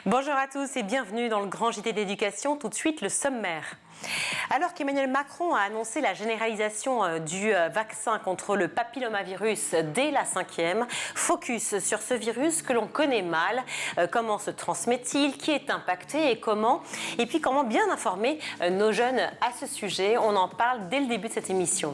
Bonjour à tous et bienvenue dans le Grand JT d'éducation. Tout de suite, le sommaire. Alors qu'Emmanuel Macron a annoncé la généralisation du vaccin contre le papillomavirus dès la 5e, focus sur ce virus que l'on connaît mal. Comment se transmet-il? Qui est impacté et comment? Et puis comment bien informer nos jeunes à ce sujet? On en parle dès le début de cette émission.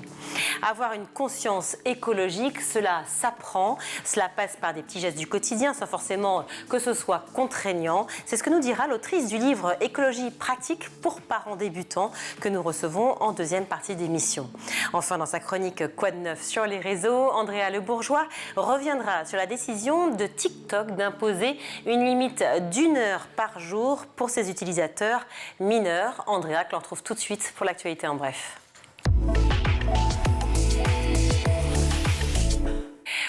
Avoir une conscience écologique, cela s'apprend. Cela passe par des petits gestes du quotidien, sans forcément que ce soit contraignant. C'est ce que nous dira l'autrice du livre Écologie pratique pour parents débutants que nous recevons en deuxième partie d'émission. Enfin, dans sa chronique Quoi de neuf sur les réseaux, Andrea Le Bourgeois reviendra sur la décision de TikTok d'imposer une limite d'1 heure par jour pour ses utilisateurs mineurs. Andrea, que l'on retrouve tout de suite pour l'actualité en bref.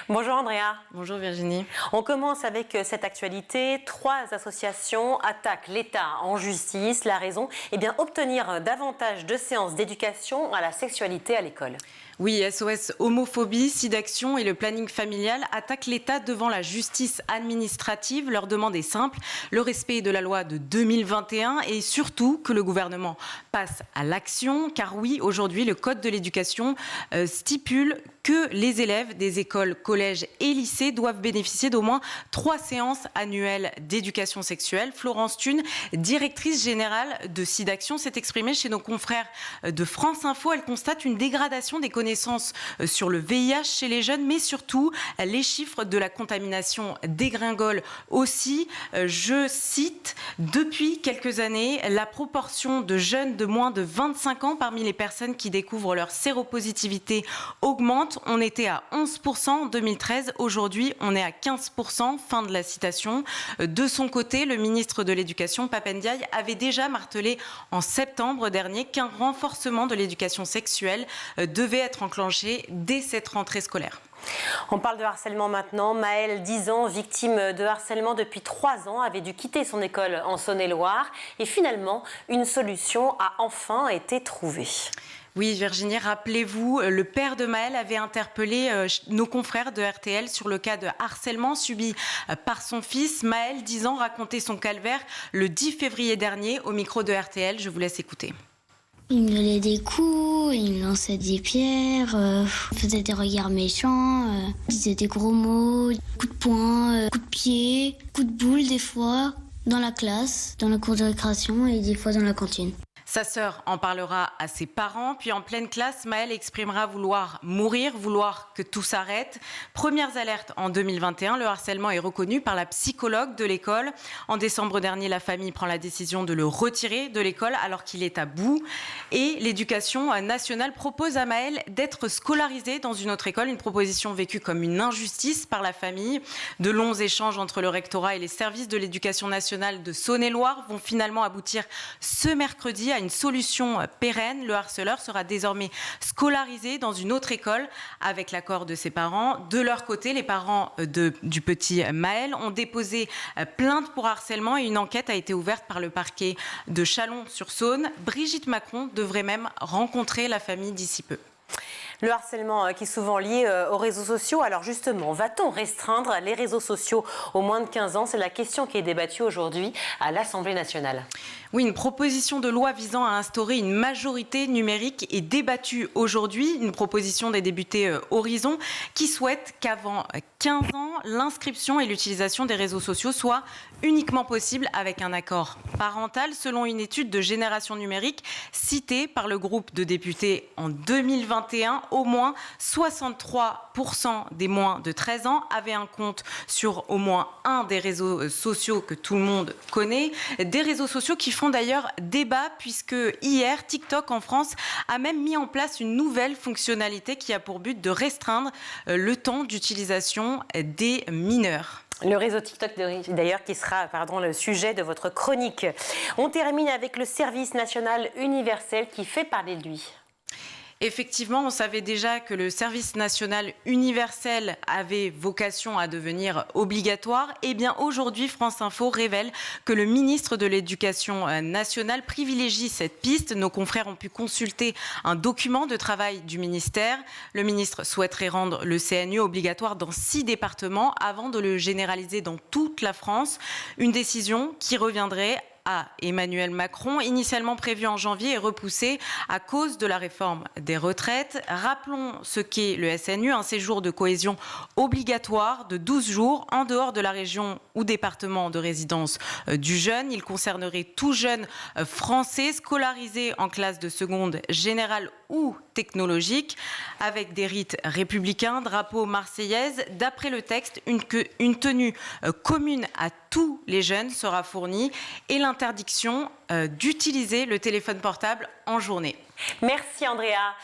Bonjour Andrea. Bonjour Virginie. On commence avec cette actualité. 3 associations attaquent l'État en justice. La raison, obtenir davantage de séances d'éducation à la sexualité à l'école. Oui, SOS Homophobie, SIDAction et le planning familial attaquent l'État devant la justice administrative. Leur demande est simple, le respect de la loi de 2021 et surtout que le gouvernement passe à l'action. Car oui, aujourd'hui, le Code de l'éducation stipule que les élèves des écoles, collèges et lycées doivent bénéficier d'au moins 3 séances annuelles d'éducation sexuelle. Florence Thune, directrice générale de SIDAction, s'est exprimée chez nos confrères de France Info. Elle constate une dégradation des connaissances sur le VIH chez les jeunes, mais surtout les chiffres de la contamination dégringolent aussi. Je cite, depuis quelques années, la proportion de jeunes de moins de 25 ans parmi les personnes qui découvrent leur séropositivité augmente. On était à 11% en 2013, aujourd'hui on est à 15%, fin de la citation. De son côté, le ministre de l'Éducation, Pape Ndiaye, avait déjà martelé en septembre dernier qu'un renforcement de l'éducation sexuelle devait être enclenché dès cette rentrée scolaire. On parle de harcèlement maintenant. Maëlle, 10 ans, victime de harcèlement depuis 3 ans, avait dû quitter son école en Saône-et-Loire. Et finalement, une solution a enfin été trouvée. Oui, Virginie, rappelez-vous, le père de Maëlle avait interpellé nos confrères de RTL sur le cas de harcèlement subi par son fils. Maëlle, 10 ans, racontait son calvaire le 10 février dernier au micro de RTL. Je vous laisse écouter. Il me donnait des coups, il me lançait des pierres, il faisait des regards méchants, il disait des gros mots, coups de poing, coups de pied, coups de boule des fois, dans la classe, dans la cour de récréation et des fois dans la cantine. Sa sœur en parlera à ses parents, puis en pleine classe, Maëlle exprimera vouloir mourir, vouloir que tout s'arrête. Premières alertes en 2021, le harcèlement est reconnu par la psychologue de l'école. En décembre dernier, la famille prend la décision de le retirer de l'école alors qu'il est à bout. Et l'éducation nationale propose à Maëlle d'être scolarisé dans une autre école, une proposition vécue comme une injustice par la famille. De longs échanges entre le rectorat et les services de l'éducation nationale de Saône-et-Loire vont finalement aboutir ce mercredi à une solution pérenne. Le harceleur sera désormais scolarisé dans une autre école avec l'accord de ses parents. De leur côté, les parents du petit Maëlle ont déposé plainte pour harcèlement et une enquête a été ouverte par le parquet de Chalon-sur-Saône. Brigitte Macron devrait même rencontrer la famille d'ici peu. Le harcèlement qui est souvent lié aux réseaux sociaux. Alors justement, va-t-on restreindre les réseaux sociaux aux moins de 15 ans? C'est la question qui est débattue aujourd'hui à l'Assemblée nationale. Oui, une proposition de loi visant à instaurer une majorité numérique est débattue aujourd'hui. Une proposition des députés Horizon qui souhaite qu'avant 15 ans, l'inscription et l'utilisation des réseaux sociaux soient uniquement possibles avec un accord parental. Selon une étude de Génération Numérique citée par le groupe de députés en 2021, au moins 63% des moins de 13 ans avaient un compte sur au moins un des réseaux sociaux que tout le monde connaît. Des réseaux sociaux qui font d'ailleurs débat puisque hier, TikTok en France a même mis en place une nouvelle fonctionnalité qui a pour but de restreindre le temps d'utilisation des mineurs. Le réseau TikTok d'ailleurs qui sera le sujet de votre chronique. On termine avec le service national universel qui fait parler de lui. Effectivement, on savait déjà que le service national universel avait vocation à devenir obligatoire. Et bien aujourd'hui, France Info révèle que le ministre de l'Éducation nationale privilégie cette piste. Nos confrères ont pu consulter un document de travail du ministère. Le ministre souhaiterait rendre le CNU obligatoire dans 6 départements avant de le généraliser dans toute la France. Une décision qui reviendrait à Emmanuel Macron, initialement prévu en janvier et repoussé à cause de la réforme des retraites. Rappelons ce qu'est le SNU, un séjour de cohésion obligatoire de 12 jours en dehors de la région ou département de résidence du jeune. Il concernerait tout jeune français scolarisé en classe de seconde générale ou technologique, avec des rites républicains, drapeau marseillaise. D'après le texte, une tenue commune à tous les jeunes sera fournie et l'interdiction d'utiliser le téléphone portable en journée. Merci Andrea.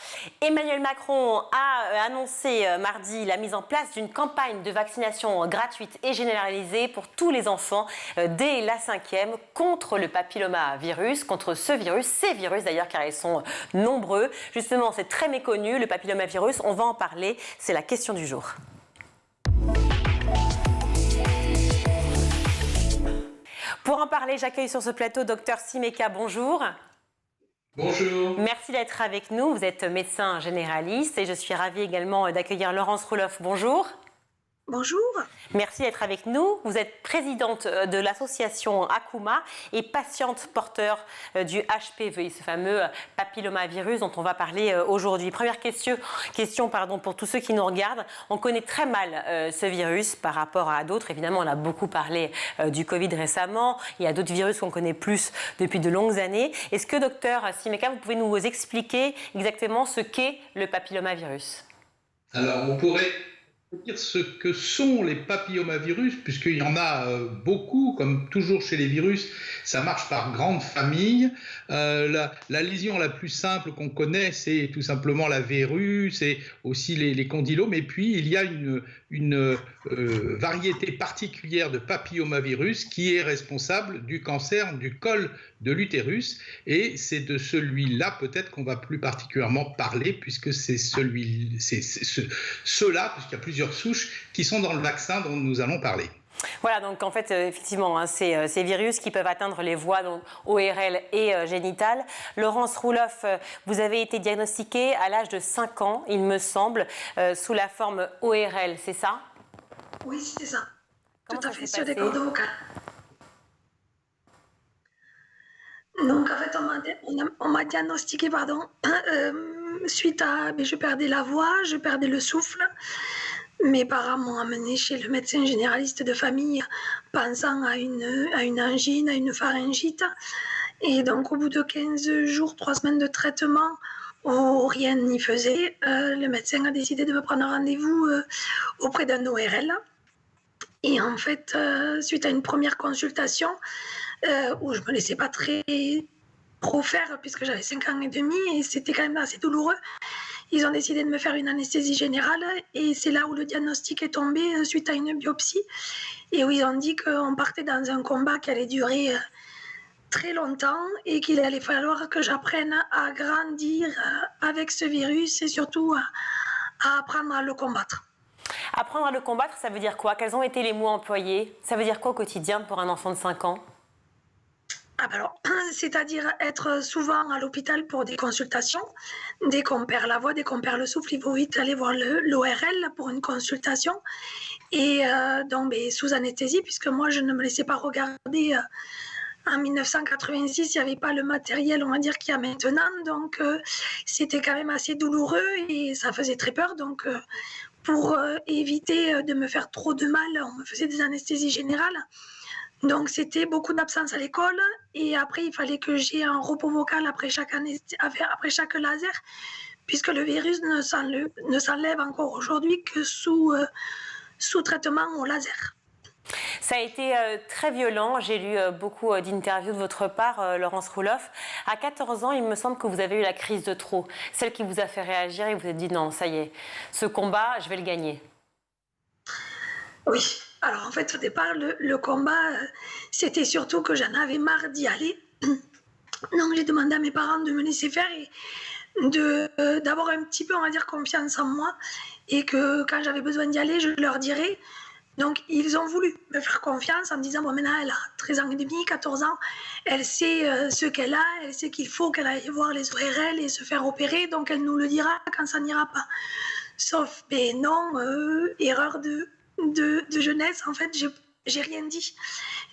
Emmanuel Macron a annoncé mardi la mise en place d'une campagne de vaccination gratuite et généralisée pour tous les enfants dès la 5e contre le papillomavirus, contre ces virus d'ailleurs car ils sont nombreux. Justement, c'est très méconnu, le papillomavirus, on va en parler, c'est la question du jour. Pour en parler, j'accueille sur ce plateau Dr Simeka, bonjour. Bonjour. Merci d'être avec nous. Vous êtes médecin généraliste et je suis ravie également d'accueillir Laurence Roelof. Bonjour. Bonjour. Merci d'être avec nous. Vous êtes présidente de l'association Akuma et patiente porteur du HPV, ce fameux papillomavirus dont on va parler aujourd'hui. Première question pour tous ceux qui nous regardent. On connaît très mal ce virus par rapport à d'autres. Évidemment, on a beaucoup parlé du Covid récemment. Il y a d'autres virus qu'on connaît plus depuis de longues années. Est-ce que, docteur Simeka, vous pouvez nous expliquer exactement ce qu'est le papillomavirus? Alors, on pourrait dire ce que sont les papillomavirus, puisqu'il y en a beaucoup, comme toujours chez les virus, ça marche par grandes familles. La lésion la plus simple qu'on connaît, c'est tout simplement la verrue, c'est aussi les condylomes, et puis il y a une variété particulière de papillomavirus qui est responsable du cancer du col de l'utérus, et c'est de celui-là peut-être qu'on va plus particulièrement parler, puisque c'est ceux-là, puisqu'il y a plusieurs souches qui sont dans le vaccin dont nous allons parler. Voilà, donc en fait, effectivement, hein, ces virus qui peuvent atteindre les voies donc, ORL et génitales. Laurence Roelof, vous avez été diagnostiquée à l'âge de 5 ans, il me semble, sous la forme ORL, c'est ça? Oui, c'est ça. Comment tout à ça fait, s'est sur des passé? cordes vocales. Donc, en fait, on m'a diagnostiqué, suite à... je perdais la voix, je perdais le souffle. Mes parents m'ont amené chez le médecin généraliste de famille, pensant à une angine, à une pharyngite. Et donc, au bout de 15 jours, 3 semaines de traitement, où rien n'y faisait, le médecin a décidé de me prendre rendez-vous auprès d'un ORL. Et en fait, suite à une première consultation, où je ne me laissais pas trop faire, puisque j'avais 5 ans et demi, et c'était quand même assez douloureux, ils ont décidé de me faire une anesthésie générale, et c'est là où le diagnostic est tombé suite à une biopsie, et où ils ont dit qu'on partait dans un combat qui allait durer très longtemps, et qu'il allait falloir que j'apprenne à grandir avec ce virus, et surtout à apprendre à le combattre. Apprendre à le combattre, ça veut dire quoi? Quels ont été les mots employés? Ça veut dire quoi au quotidien pour un enfant de 5 ans? C'est-à-dire être souvent à l'hôpital pour des consultations. Dès qu'on perd la voix, dès qu'on perd le souffle, il faut vite aller voir l'ORL pour une consultation. Et donc, sous anesthésie, puisque moi, je ne me laissais pas regarder. En 1986, il n'y avait pas le matériel, on va dire, qu'il y a maintenant. Donc, c'était quand même assez douloureux et ça faisait très peur. Donc, pour éviter de me faire trop de mal, on me faisait des anesthésies générales. Donc, c'était beaucoup d'absence à l'école. Et après, il fallait que j'aie un repos vocal après chaque laser, puisque le virus ne s'enlève encore aujourd'hui que sous traitement au laser. Ça a été très violent. J'ai lu beaucoup d'interviews de votre part, Laurence Roelof. À 14 ans, il me semble que vous avez eu la crise de trop. Celle qui vous a fait réagir et vous avez dit non, ça y est, ce combat, je vais le gagner. Oui. Alors en fait, au départ, le combat, c'était surtout que j'en avais marre d'y aller. Donc j'ai demandé à mes parents de me laisser faire et d'avoir un petit peu, on va dire, confiance en moi, et que quand j'avais besoin d'y aller, je leur dirais. Donc, ils ont voulu me faire confiance en me disant, bon, maintenant, elle a 13 ans et demi, 14 ans, elle sait ce qu'elle a, elle sait qu'il faut qu'elle aille voir les ORL et se faire opérer, donc elle nous le dira quand ça n'ira pas. Sauf, ben non, erreur de jeunesse, en fait, j'ai rien dit.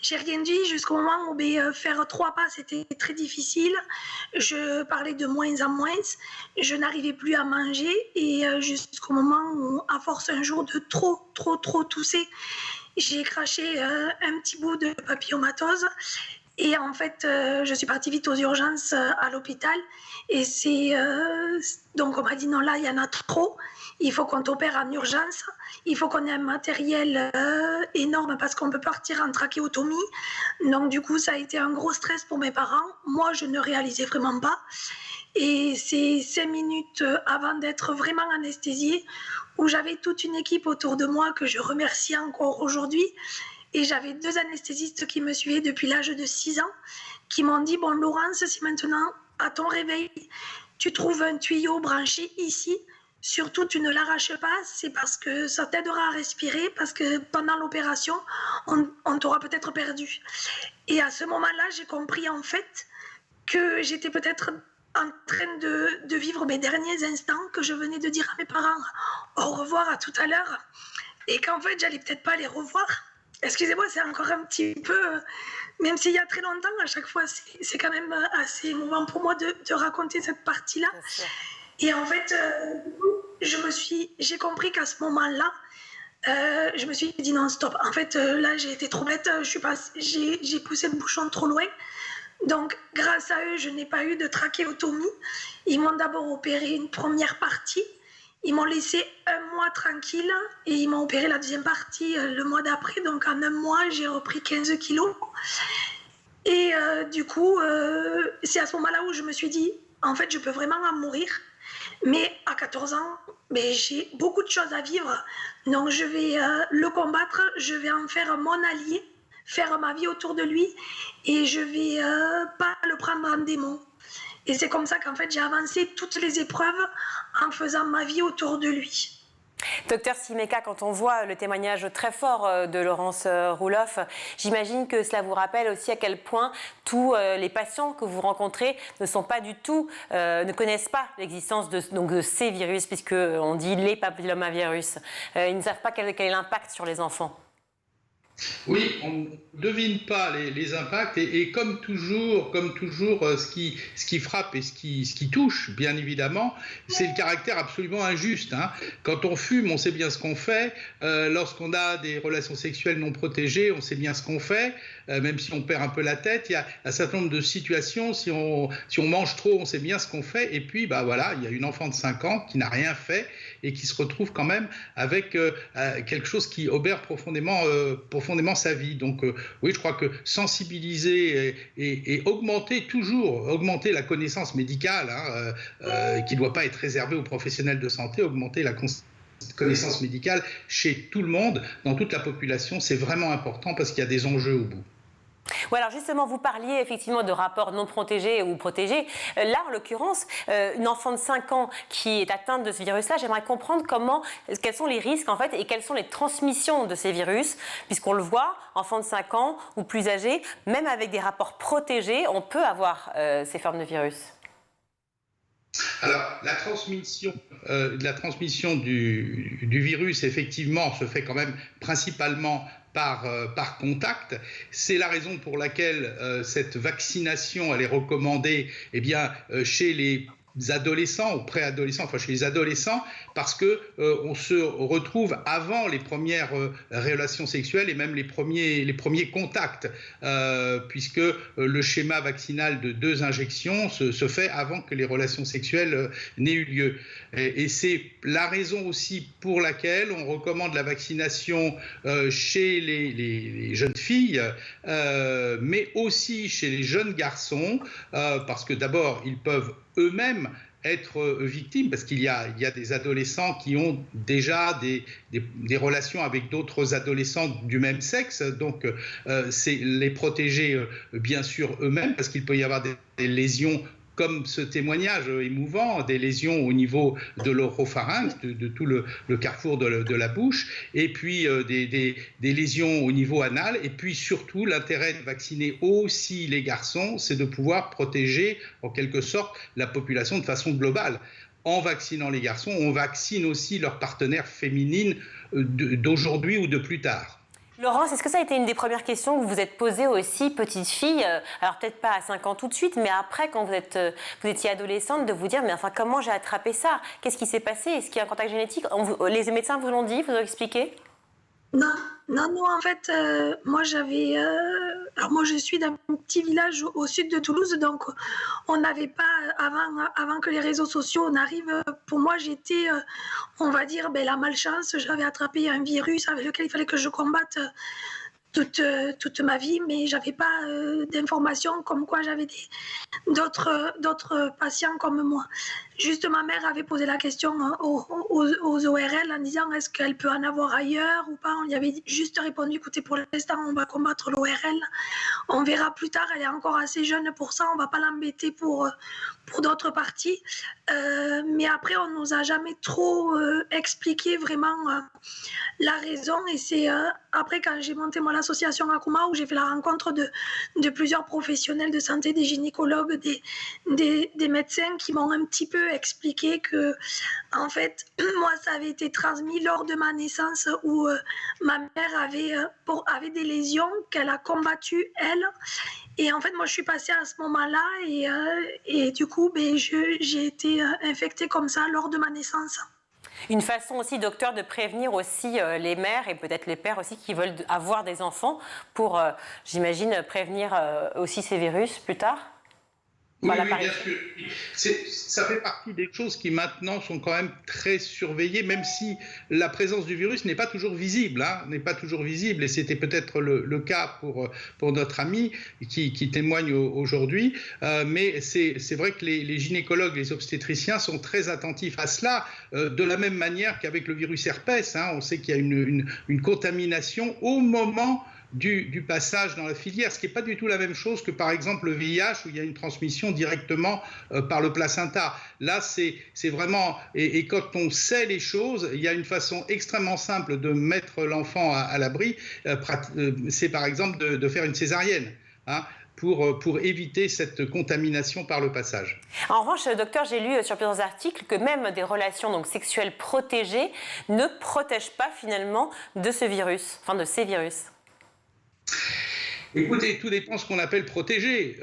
J'ai rien dit jusqu'au moment où faire 3 pas, c'était très difficile. Je parlais de moins en moins. Je n'arrivais plus à manger. Et jusqu'au moment où, à force un jour de trop tousser, j'ai craché un petit bout de papillomatose. Et en fait, je suis partie vite aux urgences à l'hôpital. Et donc on m'a dit non, là, il y en a trop. Il faut qu'on t'opère en urgence. Il faut qu'on ait un matériel énorme parce qu'on peut partir en trachéotomie. Donc du coup, ça a été un gros stress pour mes parents. Moi, je ne réalisais vraiment pas. Et c'est 5 minutes avant d'être vraiment anesthésiée, où j'avais toute une équipe autour de moi que je remercie encore aujourd'hui. Et j'avais 2 anesthésistes qui me suivaient depuis l'âge de 6 ans, qui m'ont dit, bon Laurence, si maintenant, à ton réveil, tu trouves un tuyau branché ici, surtout tu ne l'arraches pas, c'est parce que ça t'aidera à respirer, parce que pendant l'opération, on t'aura peut-être perdu. Et à ce moment-là, j'ai compris en fait que j'étais peut-être en train de vivre mes derniers instants, que je venais de dire à mes parents au revoir, à tout à l'heure, et qu'en fait, j'allais peut-être pas les revoir. Excusez-moi, c'est encore un petit peu, même s'il y a très longtemps, à chaque fois, c'est quand même assez émouvant pour moi de raconter cette partie-là. Et en fait, j'ai compris qu'à ce moment-là, je me suis dit non, stop. En fait, là, j'ai été trop bête, j'ai poussé le bouchon trop loin. Donc, grâce à eux, je n'ai pas eu de trachéotomie. Ils m'ont d'abord opéré une première partie. Ils m'ont laissé 1 mois tranquille et ils m'ont opéré la deuxième partie le mois d'après. Donc en 1 mois, j'ai repris 15 kilos. Et du coup, c'est à ce moment-là où je me suis dit, en fait, je peux vraiment en mourir. Mais à 14 ans, j'ai beaucoup de choses à vivre. Donc je vais le combattre, je vais en faire mon allié, faire ma vie autour de lui. Et je vais pas le prendre en démon. Et c'est comme ça qu'en fait, j'ai avancé toutes les épreuves en faisant ma vie autour de lui. Docteur Simeka, quand on voit le témoignage très fort de Laurence Roelof, j'imagine que cela vous rappelle aussi à quel point tous les patients que vous rencontrez ne sont pas du tout, ne connaissent pas l'existence de ces virus, puisqu'on dit les papillomavirus. Ils ne savent pas quel est l'impact sur les enfants. Oui, on ne devine pas les impacts et comme toujours, ce qui frappe et ce qui touche, bien évidemment, c'est le caractère absolument injuste. Hein. Quand on fume, on sait bien ce qu'on fait. Lorsqu'on a des relations sexuelles non protégées, on sait bien ce qu'on fait. Même si on perd un peu la tête, il y a un certain nombre de situations. Si on mange trop, on sait bien ce qu'on fait. Et puis, voilà, il y a une enfant de 5 ans qui n'a rien fait et qui se retrouve quand même avec quelque chose qui obère profondément sa vie. Donc oui, je crois que sensibiliser et augmenter la connaissance médicale, qui ne doit pas être réservée aux professionnels de santé, augmenter la connaissance médicale chez tout le monde, dans toute la population, c'est vraiment important parce qu'il y a des enjeux au bout. Oui, alors justement, vous parliez effectivement de rapports non protégés ou protégés. Là, en l'occurrence, une enfant de 5 ans qui est atteinte de ce virus-là, j'aimerais comprendre quels sont les risques en fait et quelles sont les transmissions de ces virus, puisqu'on le voit, enfant de 5 ans ou plus âgé, même avec des rapports protégés, on peut avoir ces formes de virus. Alors, la transmission du virus, effectivement, se fait quand même principalement par contact. C'est la raison pour laquelle cette vaccination elle est recommandée chez les adolescents ou préadolescents, enfin chez les adolescents, parce que on se retrouve avant les premières relations sexuelles et même les premiers contacts, puisque le schéma vaccinal de 2 injections se fait avant que les relations sexuelles n'aient eu lieu. Et c'est la raison aussi pour laquelle on recommande la vaccination chez les jeunes filles, mais aussi chez les jeunes garçons, parce que d'abord, ils peuvent eux-mêmes être victimes, parce qu'il y a des adolescents qui ont déjà des relations avec d'autres adolescents du même sexe, donc c'est les protéger bien sûr eux-mêmes, parce qu'il peut y avoir des lésions comme ce témoignage émouvant, des lésions au niveau de l'oropharynx, de tout le carrefour de la bouche, et puis des lésions au niveau anal, et puis surtout l'intérêt de vacciner aussi les garçons, c'est de pouvoir protéger en quelque sorte la population de façon globale. En vaccinant les garçons, on vaccine aussi leurs partenaires féminines d'aujourd'hui ou de plus tard. Laurence, est-ce que ça a été une des premières questions que vous vous êtes posées aussi, petite fille, alors peut-être pas à 5 ans tout de suite, mais après, quand vous étiez adolescente, de vous dire, mais enfin, comment j'ai attrapé ça? Qu'est-ce qui s'est passé? Est-ce qu'il y a un contact génétique? Les médecins vous l'ont dit, vous ont expliqué? Non, en fait, moi j'avais. Alors, moi je suis d'un petit village au sud de Toulouse, donc on n'avait pas, avant que les réseaux sociaux n'arrivent, pour moi j'étais, on va dire, la malchance. J'avais attrapé un virus avec lequel il fallait que je combatte toute ma vie, mais j'avais pas d'informations comme quoi j'avais d'autres patients comme moi. Juste ma mère avait posé la question aux ORL en disant est-ce qu'elle peut en avoir ailleurs ou pas. On lui avait juste répondu écoutez, pour l'instant on va combattre l'ORL, on verra plus tard, elle est encore assez jeune pour ça, on va pas l'embêter pour d'autres parties. Mais après on nous a jamais trop expliqué vraiment la raison, et c'est après quand j'ai monté mon association Akuma où j'ai fait la rencontre de plusieurs professionnels de santé, des gynécologues, des médecins qui m'ont un petit peu expliqué que en fait moi ça avait été transmis lors de ma naissance où ma mère avait des lésions qu'elle a combattues elle, et en fait moi je suis passée à ce moment-là et du coup j'ai été infectée comme ça lors de ma naissance. Une façon aussi, docteur, de prévenir aussi les mères et peut-être les pères aussi qui veulent avoir des enfants pour, j'imagine, prévenir aussi ces virus plus tard? Oui, bien sûr. Ça fait partie des choses qui maintenant sont quand même très surveillées, même si la présence du virus n'est pas toujours visible, et c'était peut-être le cas pour notre ami qui témoigne aujourd'hui, mais c'est vrai que les gynécologues, les obstétriciens sont très attentifs à cela, de la même manière qu'avec le virus herpès, on sait qu'il y a une contamination au moment du passage dans la filière, ce qui n'est pas du tout la même chose que par exemple le VIH où il y a une transmission directement par le placenta. Là, c'est vraiment, et quand on sait les choses, il y a une façon extrêmement simple de mettre l'enfant à l'abri, c'est par exemple de faire une césarienne. Pour éviter cette contamination par le passage. En revanche, docteur, j'ai lu sur plusieurs articles que même des relations donc, sexuelles protégées ne protègent pas finalement de ce virus, enfin de ces virus. Écoutez, tout dépend de ce qu'on appelle protéger.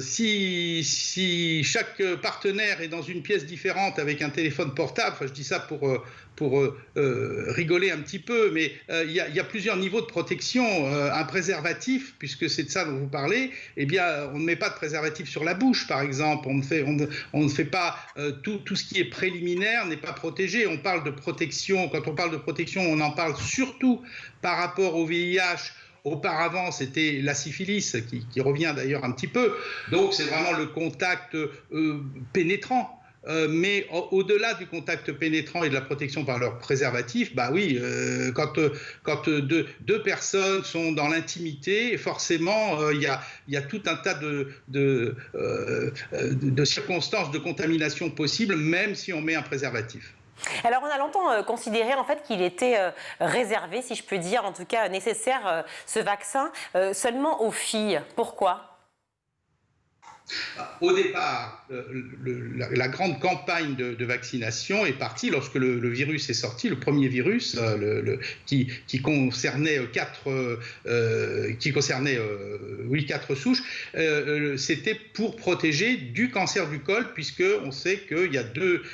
Si chaque partenaire est dans une pièce différente avec un téléphone portable, je dis ça pour rigoler un petit peu, mais il y a plusieurs niveaux de protection. Un préservatif, puisque c'est de ça dont vous parlez, eh bien, on ne met pas de préservatif sur la bouche, par exemple. On ne fait pas tout ce qui est préliminaire n'est pas protégé. On parle de protection. Quand on parle de protection, on en parle surtout par rapport au VIH. Auparavant, c'était la syphilis, qui revient d'ailleurs un petit peu. Donc, c'est vraiment le contact pénétrant. Mais au-delà du contact pénétrant et de la protection par leur préservatif, bah oui, quand deux personnes sont dans l'intimité, forcément, il y a tout un tas de circonstances de contamination possibles, même si on met un préservatif. Alors, on a longtemps considéré en fait qu'il était réservé, si je peux dire, en tout cas nécessaire, ce vaccin, seulement aux filles. Pourquoi ? Au départ, la grande campagne de vaccination est partie lorsque le virus est sorti, le premier virus qui concernait quatre souches. C'était pour protéger du cancer du col, puisqu'on sait qu'il y a deux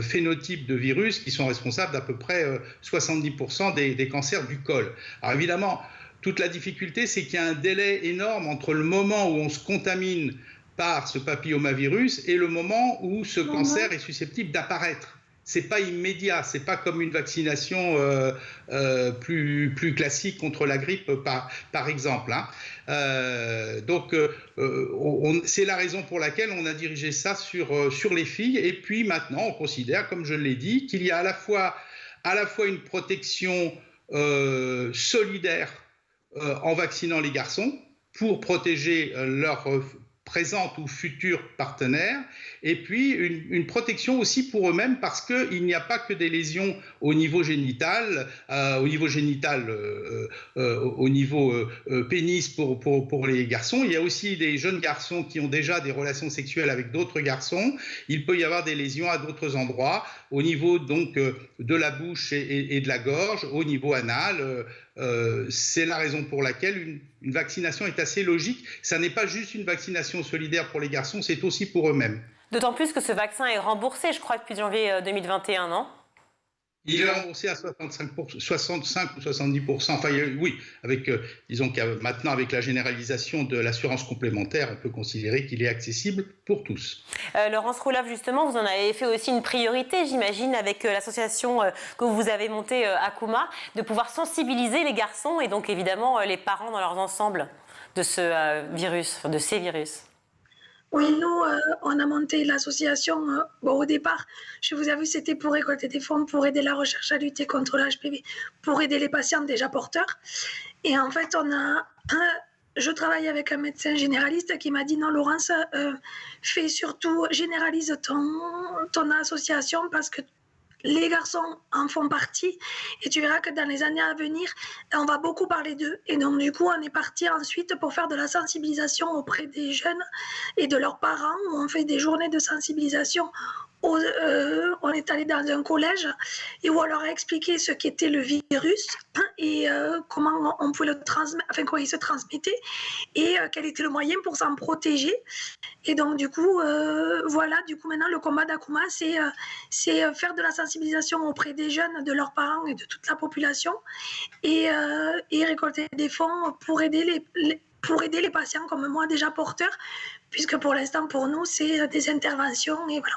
phénotypes de virus qui sont responsables d'à peu près 70% des cancers du col. Alors évidemment, toute la difficulté, c'est qu'il y a un délai énorme entre le moment où on se contamine par ce papillomavirus et le moment où ce cancer est susceptible d'apparaître. Ce n'est pas immédiat, ce n'est pas comme une vaccination plus classique contre la grippe, par exemple. Donc, c'est la raison pour laquelle on a dirigé ça sur les filles. Et puis maintenant, on considère, comme je l'ai dit, qu'il y a à la fois une protection solidaire en vaccinant les garçons pour protéger leur présentes ou futurs partenaires, et puis une protection aussi pour eux-mêmes, parce qu'il n'y a pas que des lésions au niveau génital, au niveau pénis pour les garçons. Il y a aussi des jeunes garçons qui ont déjà des relations sexuelles avec d'autres garçons. Il peut y avoir des lésions à d'autres endroits, au niveau donc de la bouche et de la gorge, au niveau anal. C'est la raison pour laquelle une vaccination est assez logique. Ça n'est pas juste une vaccination solidaire pour les garçons, c'est aussi pour eux-mêmes. D'autant plus que ce vaccin est remboursé, je crois, depuis janvier 2021, non ? Il est remboursé à 65 ou 70%. Enfin, oui, disons que maintenant, avec la généralisation de l'assurance complémentaire, on peut considérer qu'il est accessible pour tous. Laurence Roulave, justement, vous en avez fait aussi une priorité, j'imagine, avec l'association que vous avez montée Akuma, de pouvoir sensibiliser les garçons et donc évidemment les parents dans leur ensemble de ce virus, de ces virus. Oui, nous, on a monté l'association. Au départ, je vous avoue, c'était pour récolter des fonds, pour aider la recherche à lutter contre l'HPV, pour aider les patients déjà porteurs. Et en fait, je travaille avec un médecin généraliste qui m'a dit non, Laurence, généralise ton association parce que les garçons en font partie et tu verras que dans les années à venir, on va beaucoup parler d'eux. Et donc, du coup, on est parti ensuite pour faire de la sensibilisation auprès des jeunes et de leurs parents, où on fait des journées de sensibilisation. On est allé dans un collège et où on leur a expliqué ce qu'était le virus et comment on pouvait comment il se transmettait et quel était le moyen pour s'en protéger. Et donc du coup, maintenant le combat d'Akuma, c'est faire de la sensibilisation auprès des jeunes, de leurs parents et de toute la population et récolter des fonds pour aider les patients comme moi déjà porteurs, puisque pour l'instant pour nous c'est des interventions et voilà.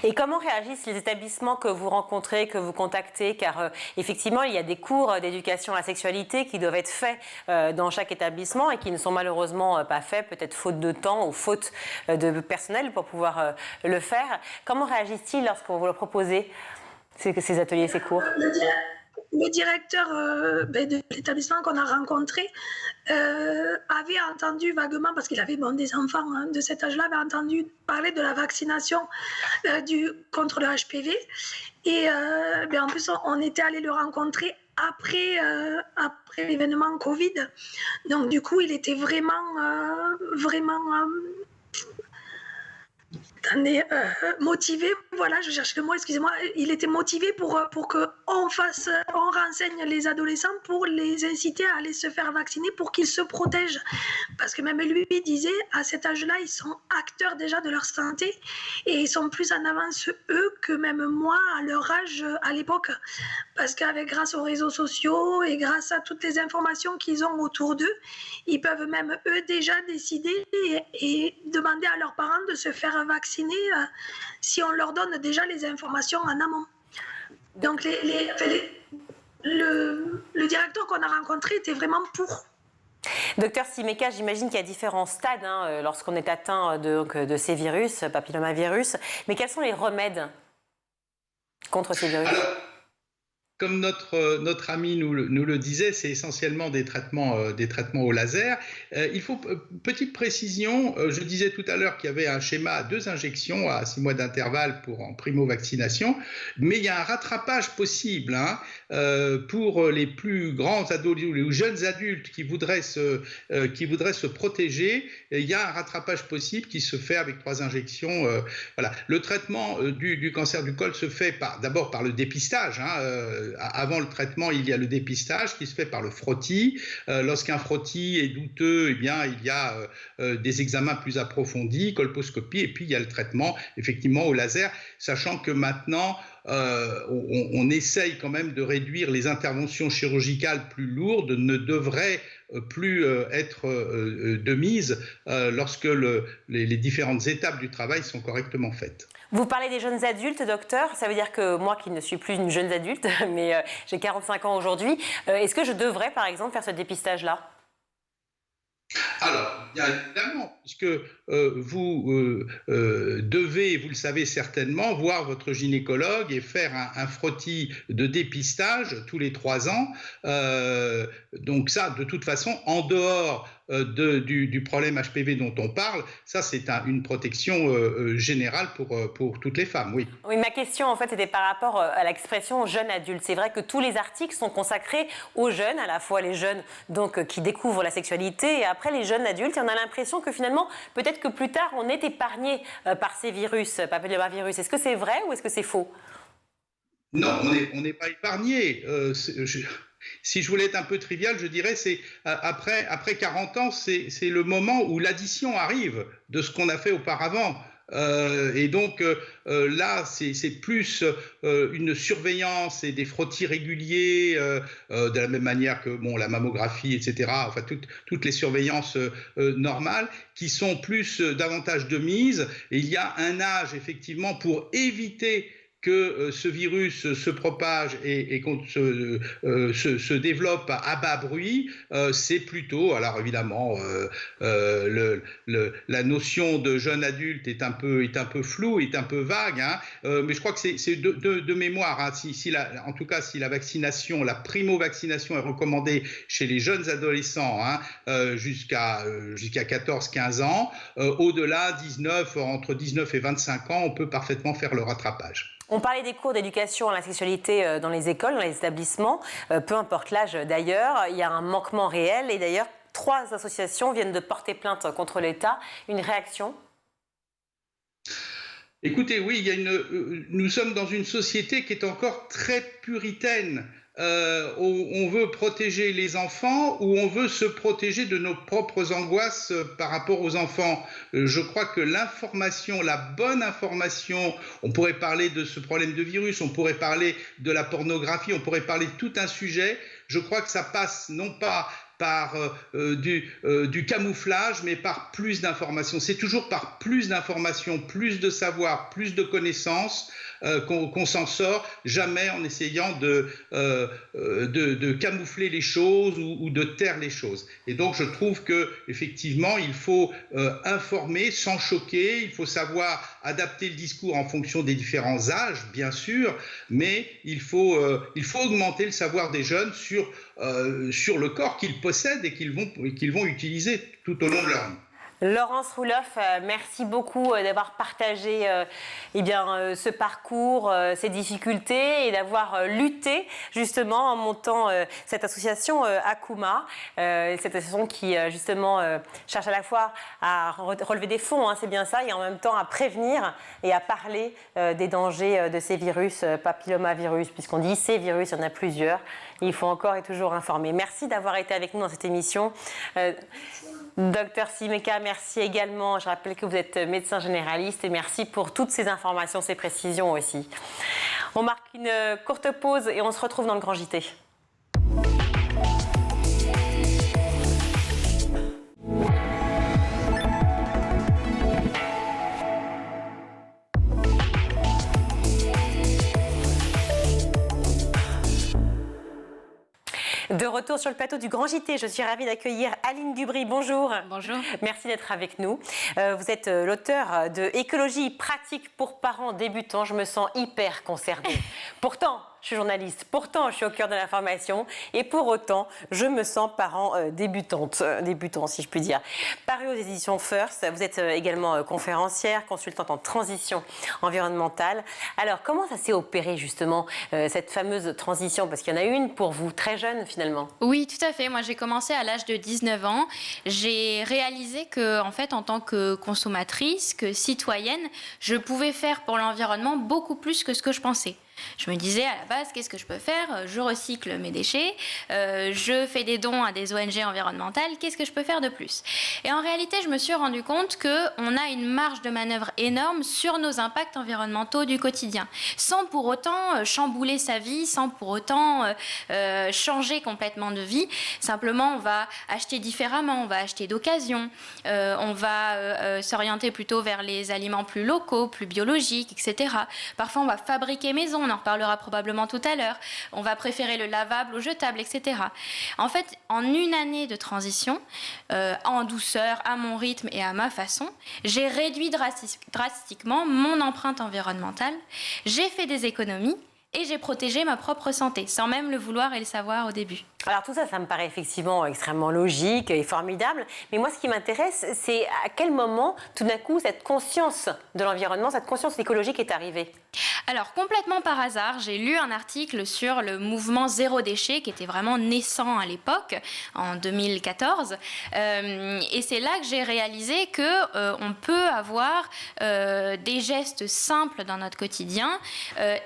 Et comment réagissent les établissements que vous rencontrez, que vous contactez ? Car effectivement, il y a des cours d'éducation à la sexualité qui doivent être faits dans chaque établissement et qui ne sont malheureusement pas faits, peut-être faute de temps ou faute de personnel pour pouvoir le faire. Comment réagissent-ils lorsqu'on vous leur proposez ces ateliers, ces cours ? Le directeur de l'établissement qu'on a rencontré avait entendu vaguement, parce qu'il avait des enfants de cet âge-là, avait entendu parler de la vaccination contre le HPV. Et en plus, on était allé le rencontrer après l'événement Covid. Donc du coup, il était vraiment motivé, voilà, je cherche le mot, excusez-moi, il était motivé pour qu'on renseigne les adolescents pour les inciter à aller se faire vacciner pour qu'ils se protègent. Parce que même lui disait, à cet âge-là, ils sont acteurs déjà de leur santé et ils sont plus en avance, eux, que même moi, à leur âge, à l'époque. Parce grâce aux réseaux sociaux et grâce à toutes les informations qu'ils ont autour d'eux, ils peuvent même, eux, déjà décider et demander à leurs parents de se faire vacciner si on leur donne déjà les informations en amont. Donc le directeur qu'on a rencontré était vraiment pour. Docteur Simeka, j'imagine qu'il y a différents stades lorsqu'on est atteint de ces virus, papillomavirus. Mais quels sont les remèdes contre ces virus ? Alors, comme notre ami nous le disait, c'est essentiellement des traitements au laser. Il faut, petite précision, je disais tout à l'heure qu'il y avait un schéma à 2 injections à 6 mois d'intervalle en primo-vaccination, mais il y a un rattrapage possible pour les plus grands adultes ou les jeunes adultes qui voudraient se protéger. Il y a un rattrapage possible qui se fait avec 3 injections. Voilà. Le traitement du cancer du col se fait d'abord par le dépistage. Avant le traitement, il y a le dépistage qui se fait par le frottis. Lorsqu'un frottis est douteux, eh bien, il y a des examens plus approfondis, colposcopie, et puis il y a le traitement effectivement au laser, sachant que maintenant, on essaye quand même de réduire les interventions chirurgicales plus lourdes, ne devraient plus être de mise lorsque les différentes étapes du travail sont correctement faites. Vous parlez des jeunes adultes, docteur. Ça veut dire que moi, qui ne suis plus une jeune adulte, mais j'ai 45 ans aujourd'hui, est-ce que je devrais, par exemple, faire ce dépistage-là ? Alors, bien évidemment, puisque vous devez, vous le savez certainement, voir votre gynécologue et faire un frottis de dépistage tous les 3 ans. Donc ça, de toute façon, en dehors du problème HPV dont on parle. Ça, c'est une protection générale pour toutes les femmes, oui. Oui, ma question, en fait, était par rapport à l'expression jeune adulte. C'est vrai que tous les articles sont consacrés aux jeunes, à la fois les jeunes donc, qui découvrent la sexualité, et après les jeunes adultes. Et on a l'impression que finalement, peut-être que plus tard, on est épargné par ces virus, papillomavirus. Est-ce que c'est vrai ou est-ce que c'est faux? Non, on n'est pas épargné. Si je voulais être un peu trivial, je dirais c'est après 40 ans, c'est le moment où l'addition arrive de ce qu'on a fait auparavant. Et donc là, c'est plus une surveillance et des frottis réguliers, de la même manière que la mammographie, etc. Enfin, toutes les surveillances normales qui sont davantage de mise. Et il y a un âge, effectivement, pour éviter que ce virus se propage et se développe à bas bruit, c'est plutôt, alors évidemment, la notion de jeune adulte est un peu floue, est un peu vague, hein, mais je crois que c'est de mémoire, hein, en tout cas si la vaccination, la primo-vaccination est recommandée chez les jeunes adolescents, hein, jusqu'à 14-15 ans, au-delà, entre 19 et 25 ans, on peut parfaitement faire le rattrapage. On parlait des cours d'éducation à la sexualité dans les écoles, dans les établissements, peu importe l'âge d'ailleurs. Il y a un manquement réel et d'ailleurs 3 associations viennent de porter plainte contre l'État. Une réaction ? Écoutez, oui, nous sommes dans une société qui est encore très puritaine. On veut protéger les enfants ou on veut se protéger de nos propres angoisses par rapport aux enfants. Je crois que l'information, la bonne information, on pourrait parler de ce problème de virus, on pourrait parler de la pornographie, on pourrait parler de tout un sujet. Je crois que ça passe non pas par du camouflage, mais par plus d'informations. C'est toujours par plus d'informations, plus de savoir, plus de connaissances qu'on s'en sort, jamais en essayant de camoufler les choses ou de taire les choses. Et donc je trouve que effectivement il faut informer sans choquer, il faut savoir adapter le discours en fonction des différents âges, bien sûr, mais il faut augmenter le savoir des jeunes sur le corps qu'ils possèdent et qu'ils vont utiliser tout au long de leur vie. Laurence Roelof, merci beaucoup d'avoir partagé ce parcours, ces difficultés et d'avoir lutté justement en montant cette association Akuma, cette association qui justement cherche à la fois à relever des fonds, hein, c'est bien ça, et en même temps à prévenir et à parler des dangers de ces virus, papillomavirus, puisqu'on dit ces virus, il y en a plusieurs, il faut encore et toujours informer. Merci d'avoir été avec nous dans cette émission. Docteur Simeka, merci également. Je rappelle que vous êtes médecin généraliste et merci pour toutes ces informations, ces précisions aussi. On marque une courte pause et on se retrouve dans le Grand JT. De retour sur le plateau du Grand JT, je suis ravie d'accueillir Aline Dubry. Bonjour. Bonjour. Merci d'être avec nous. Vous êtes l'auteur de Écologie pratique pour parents débutants. Je me sens hyper concernée. Pourtant, je suis journaliste, pourtant je suis au cœur de l'information et pour autant je me sens parent débutant si je puis dire. Paru aux éditions First, vous êtes également conférencière, consultante en transition environnementale. Alors comment ça s'est opéré justement cette fameuse transition, parce qu'il y en a une pour vous très jeune finalement? Oui, tout à fait. Moi j'ai commencé à l'âge de 19 ans. J'ai réalisé que en fait en tant que consommatrice, que citoyenne, je pouvais faire pour l'environnement beaucoup plus que ce que je pensais. Je me disais à la base, qu'est-ce que je peux faire? Je recycle mes déchets, je fais des dons à des ONG environnementales, qu'est-ce que je peux faire de plus? Et en réalité, je me suis rendu compte qu'on a une marge de manœuvre énorme sur nos impacts environnementaux du quotidien, sans pour autant chambouler sa vie, sans pour autant changer complètement de vie. Simplement, on va acheter différemment, on va acheter d'occasion, on va s'orienter plutôt vers les aliments plus locaux, plus biologiques, etc. Parfois, on va fabriquer maison. On en reparlera probablement tout à l'heure. On va préférer le lavable au jetable, etc. En fait, en une année de transition, en douceur, à mon rythme et à ma façon, j'ai réduit drastiquement mon empreinte environnementale. J'ai fait des économies et j'ai protégé ma propre santé, sans même le vouloir et le savoir au début. Alors tout ça, ça me paraît effectivement extrêmement logique et formidable. Mais moi, ce qui m'intéresse, c'est à quel moment, tout d'un coup, cette conscience de l'environnement, cette conscience écologique est arrivée? Alors, complètement par hasard, j'ai lu un article sur le mouvement Zéro Déchet, qui était vraiment naissant à l'époque, en 2014. Et c'est là que j'ai réalisé qu'on peut avoir des gestes simples dans notre quotidien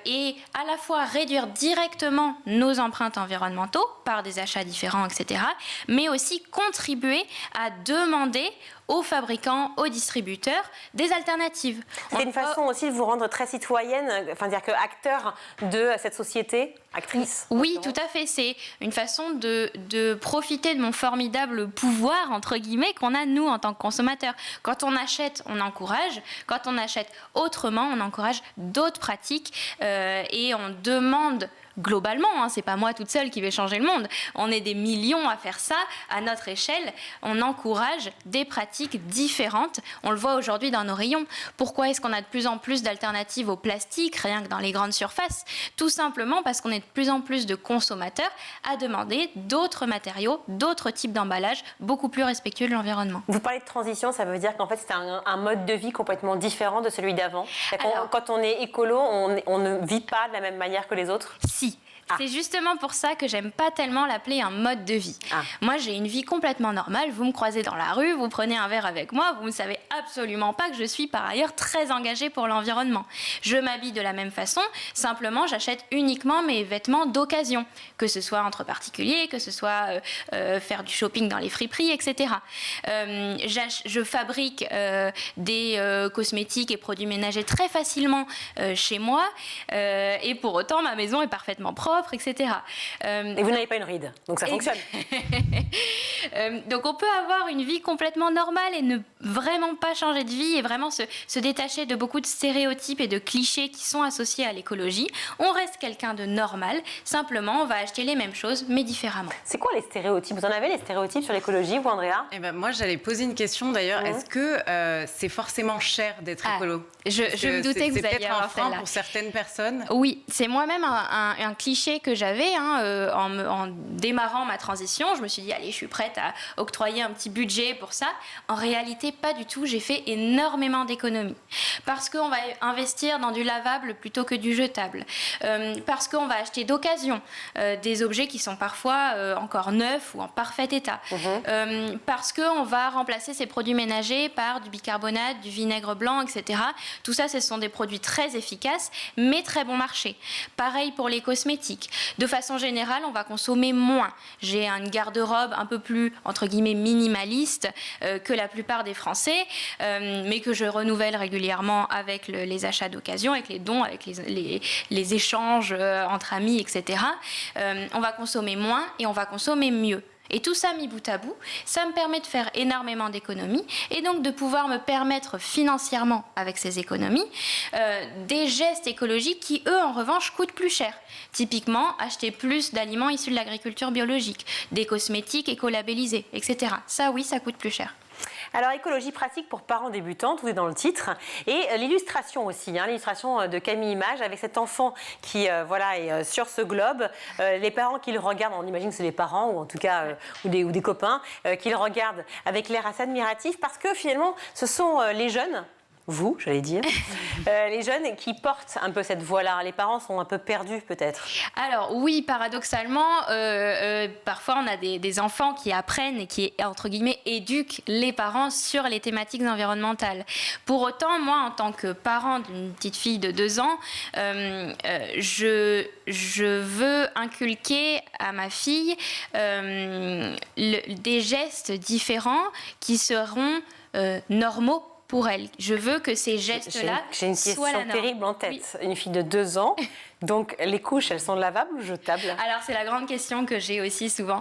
et à la fois réduire directement nos empreintes environnementaux par des achats différents, etc., mais aussi contribuer à demander aux fabricants, aux distributeurs, des alternatives. C'est une façon aussi de vous rendre très citoyenne, enfin dire que acteur de cette société, actrice. Oui, tout à fait. C'est une façon de profiter de mon formidable pouvoir, entre guillemets, qu'on a nous en tant que consommateurs. Quand on achète, on encourage. Quand on achète autrement, on encourage d'autres pratiques et on demande globalement, c'est pas moi toute seule qui vais changer le monde. On est des millions à faire ça à notre échelle. On encourage des pratiques différentes. On le voit aujourd'hui dans nos rayons. Pourquoi est-ce qu'on a de plus en plus d'alternatives au plastique, rien que dans les grandes surfaces? Tout simplement parce qu'on est de plus en plus de consommateurs à demander d'autres matériaux, d'autres types d'emballages beaucoup plus respectueux de l'environnement. Vous parlez de transition, ça veut dire qu'en fait c'est un mode de vie complètement différent de celui d'avant. Quand on est écolo, on ne vit pas de la même manière que les autres? Si. C'est justement pour ça que j'aime pas tellement l'appeler un mode de vie. Moi, j'ai une vie complètement normale. Vous me croisez dans la rue, vous prenez un verre avec moi, vous ne savez absolument pas que je suis par ailleurs très engagée pour l'environnement. Je m'habille de la même façon, simplement j'achète uniquement mes vêtements d'occasion, que ce soit entre particuliers, que ce soit faire du shopping dans les friperies, etc. Je fabrique des cosmétiques et produits ménagers très facilement chez moi et pour autant ma maison est parfaitement propre, etc. Et vous n'avez pas une ride, donc ça fonctionne. Donc on peut avoir une vie complètement normale et ne vraiment pas changer de vie et vraiment se détacher de beaucoup de stéréotypes et de clichés qui sont associés à l'écologie. On reste quelqu'un de normal, simplement on va acheter les mêmes choses mais différemment. C'est quoi les stéréotypes? Vous en avez les stéréotypes sur l'écologie, vous Andrea? Moi j'allais poser une question d'ailleurs. Est-ce que c'est forcément cher d'être écolo? Je me doutais que vous alliez avoir celle-là. C'est peut-être un frein pour certaines personnes. Oui, c'est moi-même un cliché que j'avais en démarrant ma transition. Je me suis dit, allez, je suis prête à octroyer un petit budget pour ça. En réalité, pas du tout. J'ai fait énormément d'économies. Parce qu'on va investir dans du lavable plutôt que du jetable. Parce qu'on va acheter d'occasion des objets qui sont parfois encore neufs ou en parfait état. Parce qu'on va remplacer ces produits ménagers par du bicarbonate, du vinaigre blanc, etc. Tout ça, ce sont des produits très efficaces, mais très bon marché. Pareil pour les cosmétiques. De façon générale, on va consommer moins. J'ai une garde-robe un peu plus, entre guillemets, minimaliste que la plupart des Français, mais que je renouvelle régulièrement avec les achats d'occasion, avec les dons, avec les échanges entre amis, etc. On va consommer moins et on va consommer mieux. Et tout ça mis bout à bout, ça me permet de faire énormément d'économies et donc de pouvoir me permettre financièrement, avec ces économies, des gestes écologiques qui, eux, en revanche, coûtent plus cher. Typiquement, acheter plus d'aliments issus de l'agriculture biologique, des cosmétiques écolabellisés, etc. Ça, oui, ça coûte plus cher. Alors, écologie pratique pour parents débutants, tout est dans le titre. Et l'illustration aussi, l'illustration de Camille Image avec cet enfant qui est sur ce globe. Les parents qui le regardent, on imagine que c'est les parents ou en tout cas ou des copains qui le regardent avec l'air assez admiratif parce que finalement, ce sont les jeunes. Vous, j'allais dire, les jeunes qui portent un peu cette voie-là. Les parents sont un peu perdus, peut-être. Alors oui, paradoxalement, parfois on a des enfants qui apprennent et qui, entre guillemets, éduquent les parents sur les thématiques environnementales. Pour autant, moi, en tant que parent d'une petite fille de 2 ans, je veux inculquer à ma fille des gestes différents qui seront normaux pour elle. Je veux que ces gestes-là J'ai une question terrible en tête. Oui. Une fille de 2 ans, donc les couches, elles sont lavables ou jetables? Alors, c'est la grande question que j'ai aussi souvent.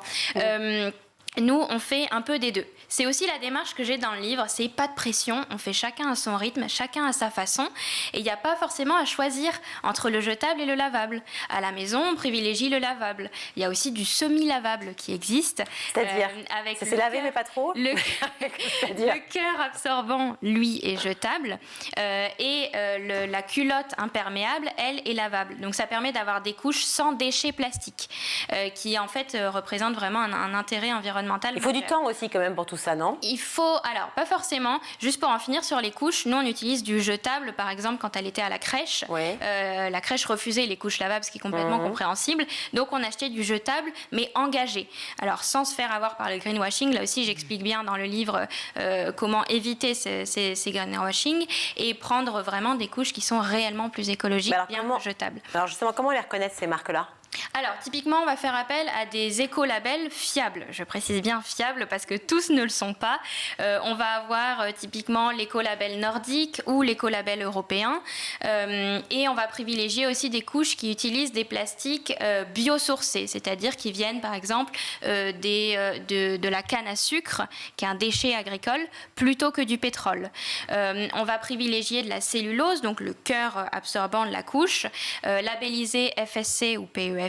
Nous, on fait un peu des deux. C'est aussi la démarche que j'ai dans le livre, c'est pas de pression, on fait chacun à son rythme, chacun à sa façon, et il n'y a pas forcément à choisir entre le jetable et le lavable. À la maison, on privilégie le lavable. Il y a aussi du semi-lavable qui existe. C'est-à-dire c'est lavé mais pas trop. Le cœur absorbant, lui, est jetable, et la culotte imperméable, elle, est lavable. Donc ça permet d'avoir des couches sans déchets plastiques, qui en fait représentent vraiment un intérêt environnemental. Il faut du temps aussi quand même pour tout ça, non? Il faut, alors pas forcément, juste pour en finir sur les couches, nous on utilise du jetable par exemple quand elle était à la crèche. Oui. La crèche refusait les couches lavables, ce qui est complètement compréhensible, donc on achetait du jetable mais engagé. Alors sans se faire avoir par le greenwashing, là aussi j'explique bien dans le livre comment éviter ces greenwashing et prendre vraiment des couches qui sont réellement plus écologiques, bien jetables. Alors justement, comment les reconnaître ces marques-là? Alors, typiquement, on va faire appel à des écolabels fiables. Je précise bien fiables parce que tous ne le sont pas. On va avoir typiquement l'écolabel nordique ou l'écolabel européen. Et on va privilégier aussi des couches qui utilisent des plastiques biosourcés, c'est-à-dire qui viennent, par exemple, de la canne à sucre, qui est un déchet agricole, plutôt que du pétrole. On va privilégier de la cellulose, donc le cœur absorbant de la couche, labellisé FSC ou PEFC,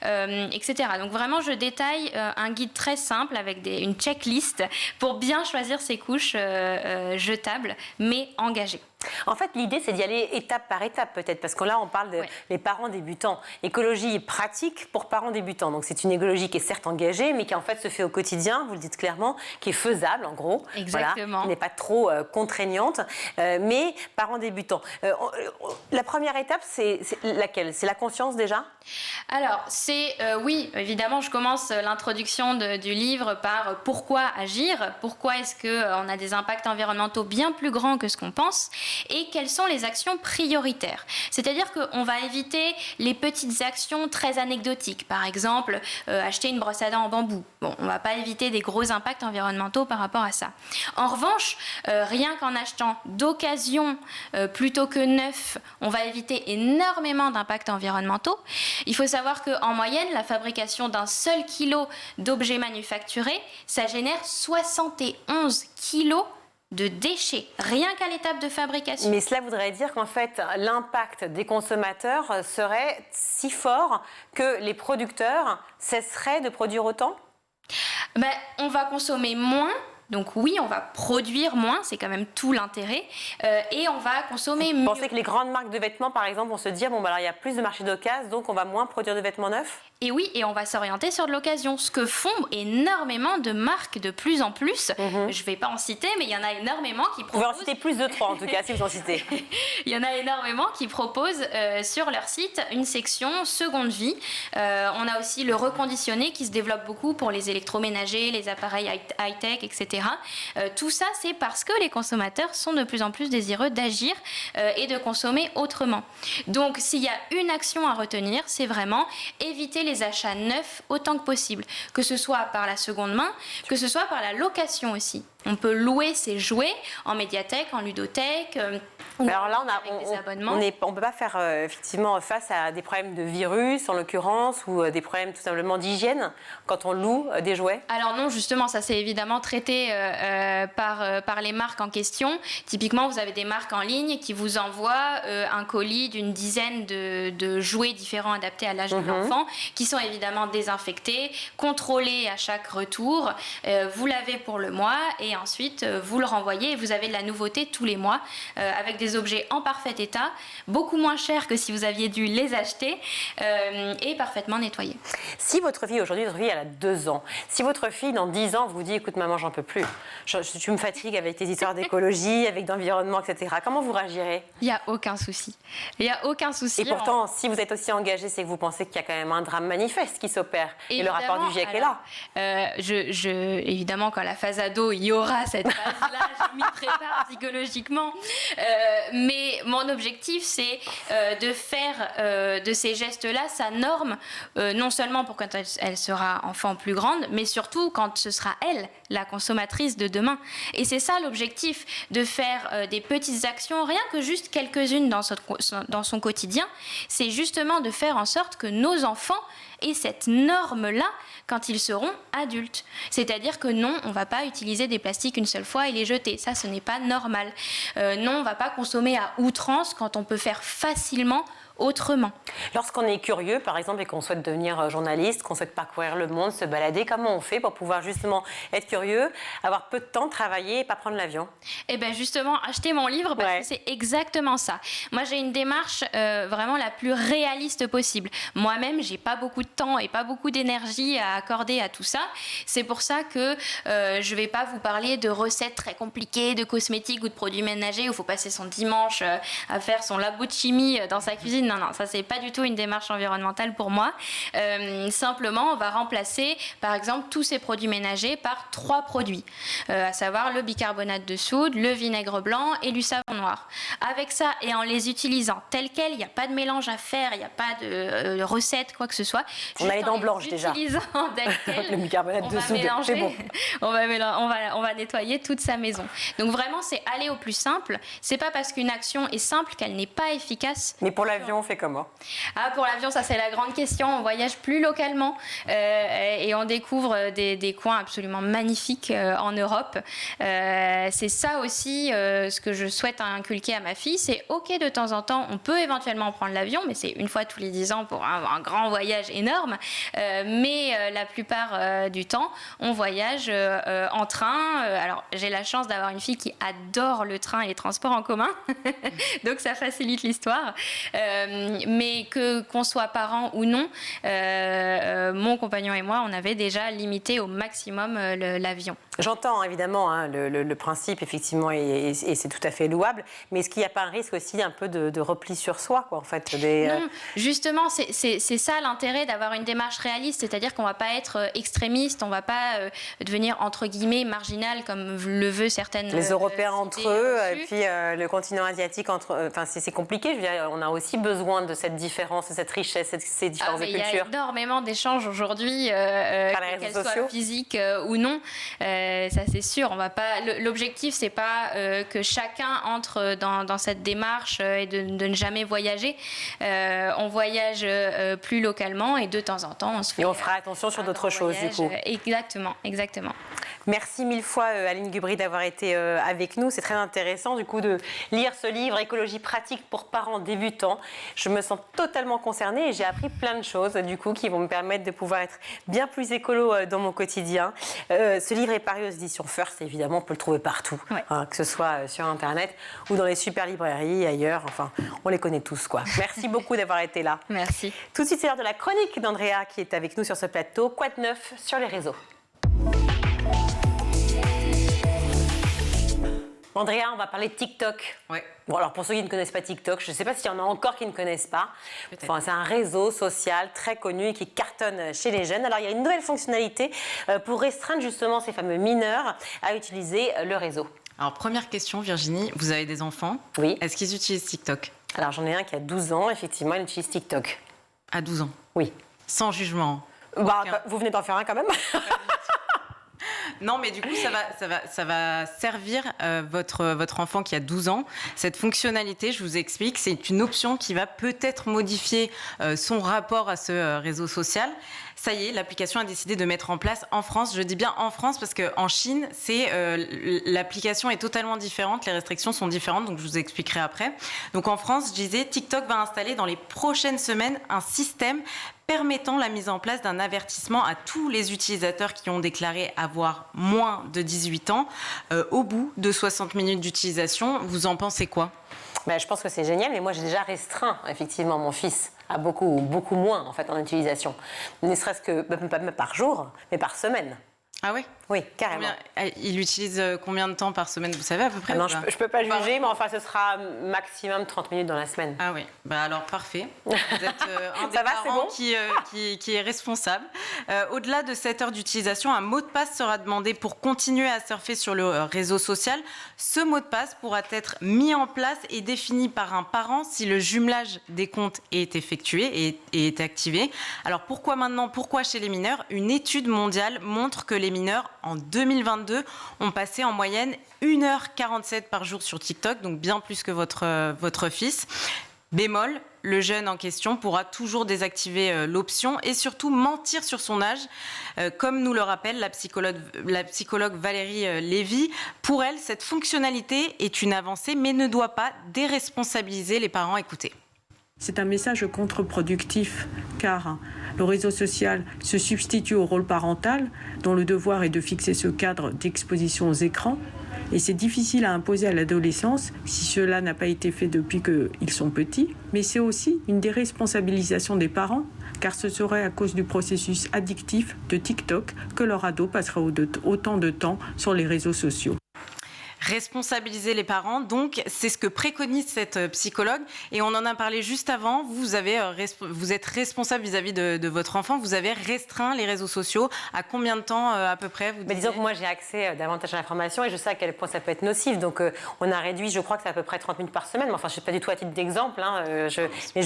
etc. Donc vraiment, je détaille un guide très simple avec une checklist pour bien choisir ces couches jetables, mais engagées. En fait, l'idée, c'est d'y aller étape par étape, peut-être, parce que là, on parle des parents débutants. Écologie pratique pour parents débutants. Donc, c'est une écologie qui est certes engagée, mais qui, en fait, se fait au quotidien, vous le dites clairement, qui est faisable, en gros. Exactement. Voilà, qui n'est pas trop contraignante, mais parents débutants. La première étape, c'est laquelle? C'est la conscience, déjà? Alors, oui, évidemment, je commence l'introduction du livre par pourquoi agir, pourquoi est-ce qu'on a des impacts environnementaux bien plus grands que ce qu'on pense, et quelles sont les actions prioritaires. C'est-à-dire qu'on va éviter les petites actions très anecdotiques. Par exemple, acheter une brosse à dents en bambou. Bon, on ne va pas éviter des gros impacts environnementaux par rapport à ça. En revanche, rien qu'en achetant d'occasion plutôt que neuf, on va éviter énormément d'impacts environnementaux. Il faut savoir qu'en moyenne, la fabrication d'un seul kilo d'objets manufacturés, ça génère 71 kilos de déchets, rien qu'à l'étape de fabrication. Mais cela voudrait dire qu'en fait, l'impact des consommateurs serait si fort que les producteurs cesseraient de produire autant? On va consommer moins. Donc oui, on va produire moins, c'est quand même tout l'intérêt, et on va consommer mieux. Vous pensez que les grandes marques de vêtements, par exemple, vont se dire, alors il y a plus de marché d'occasion, donc on va moins produire de vêtements neufs? Et oui, et on va s'orienter sur de l'occasion, ce que font énormément de marques de plus en plus. Je ne vais pas en citer, mais il y en a énormément qui proposent... Vous pouvez en citer plus de 3 en tout cas, si vous en citez. Il y en a énormément qui proposent sur leur site une section seconde vie. On a aussi le reconditionné qui se développe beaucoup pour les électroménagers, les appareils high-tech, etc. Tout ça, c'est parce que les consommateurs sont de plus en plus désireux d'agir et de consommer autrement. Donc, s'il y a une action à retenir, c'est vraiment éviter les achats neufs autant que possible, que ce soit par la seconde main, que ce soit par la location aussi. On peut louer ses jouets en médiathèque, en ludothèque. Alors là, on ne peut pas faire effectivement face à des problèmes de virus, en l'occurrence, ou des problèmes tout simplement d'hygiène quand on loue des jouets? Alors non, justement, ça c'est évidemment traité par les marques en question. Typiquement, vous avez des marques en ligne qui vous envoient un colis d'une dizaine de jouets différents adaptés à l'âge de l'enfant, qui sont évidemment désinfectés, contrôlés à chaque retour. Vous lavez pour le mois et ensuite vous le renvoyez et vous avez de la nouveauté tous les mois avec des objets en parfait état, beaucoup moins chers que si vous aviez dû les acheter et parfaitement nettoyés. Si votre fille aujourd'hui, elle a 2 ans, si votre fille dans 10 ans vous dit écoute maman j'en peux plus, tu me fatigues avec tes histoires d'écologie, avec d'environnement, etc. Comment vous réagirez? Il n'y a aucun souci. Il n'y a aucun souci. Et pourtant, si vous êtes aussi engagé, c'est que vous pensez qu'il y a quand même un drame manifeste qui s'opère. Évidemment, et le rapport du GIEC est là. Évidemment, quand la phase ado, il y aura cette phase-là, je m'y prépare psychologiquement. Mais mon objectif, c'est de faire de ces gestes-là sa norme, non seulement pour quand elle sera enfant plus grande, mais surtout quand ce sera elle, la consommatrice de demain. Et c'est ça l'objectif, de faire des petites actions, rien que juste quelques-unes dans son quotidien, c'est justement de faire en sorte que nos enfants aient cette norme-là quand ils seront adultes. C'est-à-dire que non, on ne va pas utiliser des plastiques une seule fois et les jeter. Ça, ce n'est pas normal. Non, on ne va pas consommer à outrance quand on peut faire facilement autrement. Lorsqu'on est curieux, par exemple, et qu'on souhaite devenir journaliste, qu'on souhaite parcourir le monde, se balader, comment on fait pour pouvoir justement être curieux, avoir peu de temps, travailler et pas prendre l'avion? Eh bien justement, acheter mon livre, parce que c'est exactement ça. Moi, j'ai une démarche vraiment la plus réaliste possible. Moi-même, j'ai pas beaucoup de temps et pas beaucoup d'énergie à accorder à tout ça. C'est pour ça que je vais pas vous parler de recettes très compliquées, de cosmétiques ou de produits ménagers où il faut passer son dimanche à faire son labo de chimie dans sa cuisine. Non, ça c'est pas du tout une démarche environnementale pour moi. Simplement, on va remplacer par exemple tous ces produits ménagers par 3 produits, à savoir le bicarbonate de soude, le vinaigre blanc et du savon noir. Avec ça et en les utilisant tels quels, il n'y a pas de mélange à faire, il n'y a pas de recette, quoi que ce soit. On a les dents blanches déjà. Utilisant tels quels, le bicarbonate de soude, c'est bon. on va nettoyer toute sa maison. Donc vraiment, c'est aller au plus simple. C'est pas parce qu'une action est simple qu'elle n'est pas efficace. Mais pour l'avion, on fait comment? Pour l'avion, ça c'est la grande question. On voyage plus localement et on découvre des coins absolument magnifiques en Europe. C'est ça aussi ce que je souhaite inculquer à ma fille. C'est ok, de temps en temps, on peut éventuellement prendre l'avion, mais c'est une fois tous les 10 ans pour un grand voyage énorme. Mais la plupart du temps, on voyage en train. Alors, j'ai la chance d'avoir une fille qui adore le train et les transports en commun. Donc, ça facilite l'histoire. Mais qu'on soit parents ou non, mon compagnon et moi, on avait déjà limité au maximum l'avion. J'entends évidemment le principe, effectivement, et c'est tout à fait louable, mais est-ce qu'il n'y a pas un risque aussi un peu de repli sur soi, quoi, en fait Non, justement, c'est ça l'intérêt d'avoir une démarche réaliste, c'est-à-dire qu'on ne va pas être extrémiste, on ne va pas devenir, entre guillemets, marginal, comme le veut certaines... Les Européens entre eux, et puis le continent asiatique, enfin, c'est compliqué, je veux dire, on a aussi besoin de cette différence, de cette richesse, ces différences de culture. Il y a énormément d'échanges aujourd'hui, qu'elles soient physiques ou non. Ça c'est sûr, on va pas. L'objectif c'est pas que chacun entre dans cette démarche et de ne jamais voyager. On voyage plus localement et de temps en temps on se fait. Et on fera attention sur d'autres choses du coup. Exactement. Merci mille fois Aline Gubry d'avoir été avec nous. C'est très intéressant du coup de lire ce livre Écologie pratique pour parents débutants. Je me sens totalement concernée et j'ai appris plein de choses du coup qui vont me permettre de pouvoir être bien plus écolo dans mon quotidien. Ce livre est paru aux éditions First, évidemment on peut le trouver partout, que ce soit sur internet ou dans les super librairies ailleurs. Enfin, on les connaît tous quoi. Merci beaucoup d'avoir été là. Merci. Tout de suite c'est l'heure de la chronique d'Andrea qui est avec nous sur ce plateau. Quoi de neuf sur les réseaux? Andrea, on va parler de TikTok. Ouais. Bon, alors pour ceux qui ne connaissent pas TikTok, je ne sais pas s'il y en a encore qui ne connaissent pas. Enfin, c'est un réseau social très connu et qui cartonne chez les jeunes. Alors, il y a une nouvelle fonctionnalité pour restreindre justement ces fameux mineurs à utiliser le réseau. Alors, première question, Virginie, vous avez des enfants? Oui. Est-ce qu'ils utilisent TikTok? Alors, j'en ai un qui a 12 ans, effectivement, il utilise TikTok. À 12 ans? Oui. Sans jugement? Vous venez d'en faire un quand même. Non, mais du coup, ça va servir votre enfant qui a 12 ans. Cette fonctionnalité, je vous explique, c'est une option qui va peut-être modifier son rapport à ce réseau social. Ça y est, l'application a décidé de mettre en place en France. Je dis bien en France parce qu'en Chine, l'application est totalement différente, les restrictions sont différentes, donc je vous expliquerai après. Donc en France, je disais, TikTok va installer dans les prochaines semaines un système permettant la mise en place d'un avertissement à tous les utilisateurs qui ont déclaré avoir moins de 18 ans au bout de 60 minutes d'utilisation. Vous en pensez quoi ? Je pense que c'est génial, mais moi j'ai déjà restreint effectivement mon fils à beaucoup moins en fait en utilisation. Ne serait-ce que pas par jour, mais par semaine. Ah oui ? Oui, carrément. Il utilise combien de temps par semaine, vous savez à peu près? Non, je ne peux pas juger, mais enfin, ce sera maximum 30 minutes dans la semaine. Ah oui, alors parfait. Vous êtes un des parents qui est responsable. Au-delà de 7 heures d'utilisation, un mot de passe sera demandé pour continuer à surfer sur le réseau social. Ce mot de passe pourra être mis en place et défini par un parent si le jumelage des comptes est effectué et est activé. Alors pourquoi maintenant? Pourquoi chez les mineurs? Une étude mondiale montre que les mineurs, en 2022, ont passé en moyenne 1h47 par jour sur TikTok, donc bien plus que votre fils. Bémol, le jeune en question pourra toujours désactiver l'option et surtout mentir sur son âge, comme nous le rappelle la psychologue Valérie Lévy. Pour elle, cette fonctionnalité est une avancée, mais ne doit pas déresponsabiliser les parents. Écoutez. C'est un message contre-productif, car le réseau social se substitue au rôle parental, dont le devoir est de fixer ce cadre d'exposition aux écrans. Et c'est difficile à imposer à l'adolescence si cela n'a pas été fait depuis qu'ils sont petits. Mais c'est aussi une déresponsabilisation des parents, car ce serait à cause du processus addictif de TikTok que leur ado passerait autant de temps sur les réseaux sociaux. Responsabiliser les parents, donc c'est ce que préconise cette psychologue et on en a parlé juste avant. Vous êtes responsable vis-à-vis de votre enfant, vous avez restreint les réseaux sociaux. À combien de temps à peu près vous disons que moi j'ai accès davantage à l'information et je sais à quel point ça peut être nocif, donc on a réduit, je crois que c'est à peu près 30 minutes par semaine, mais enfin je ne sais pas du tout à titre d'exemple, hein,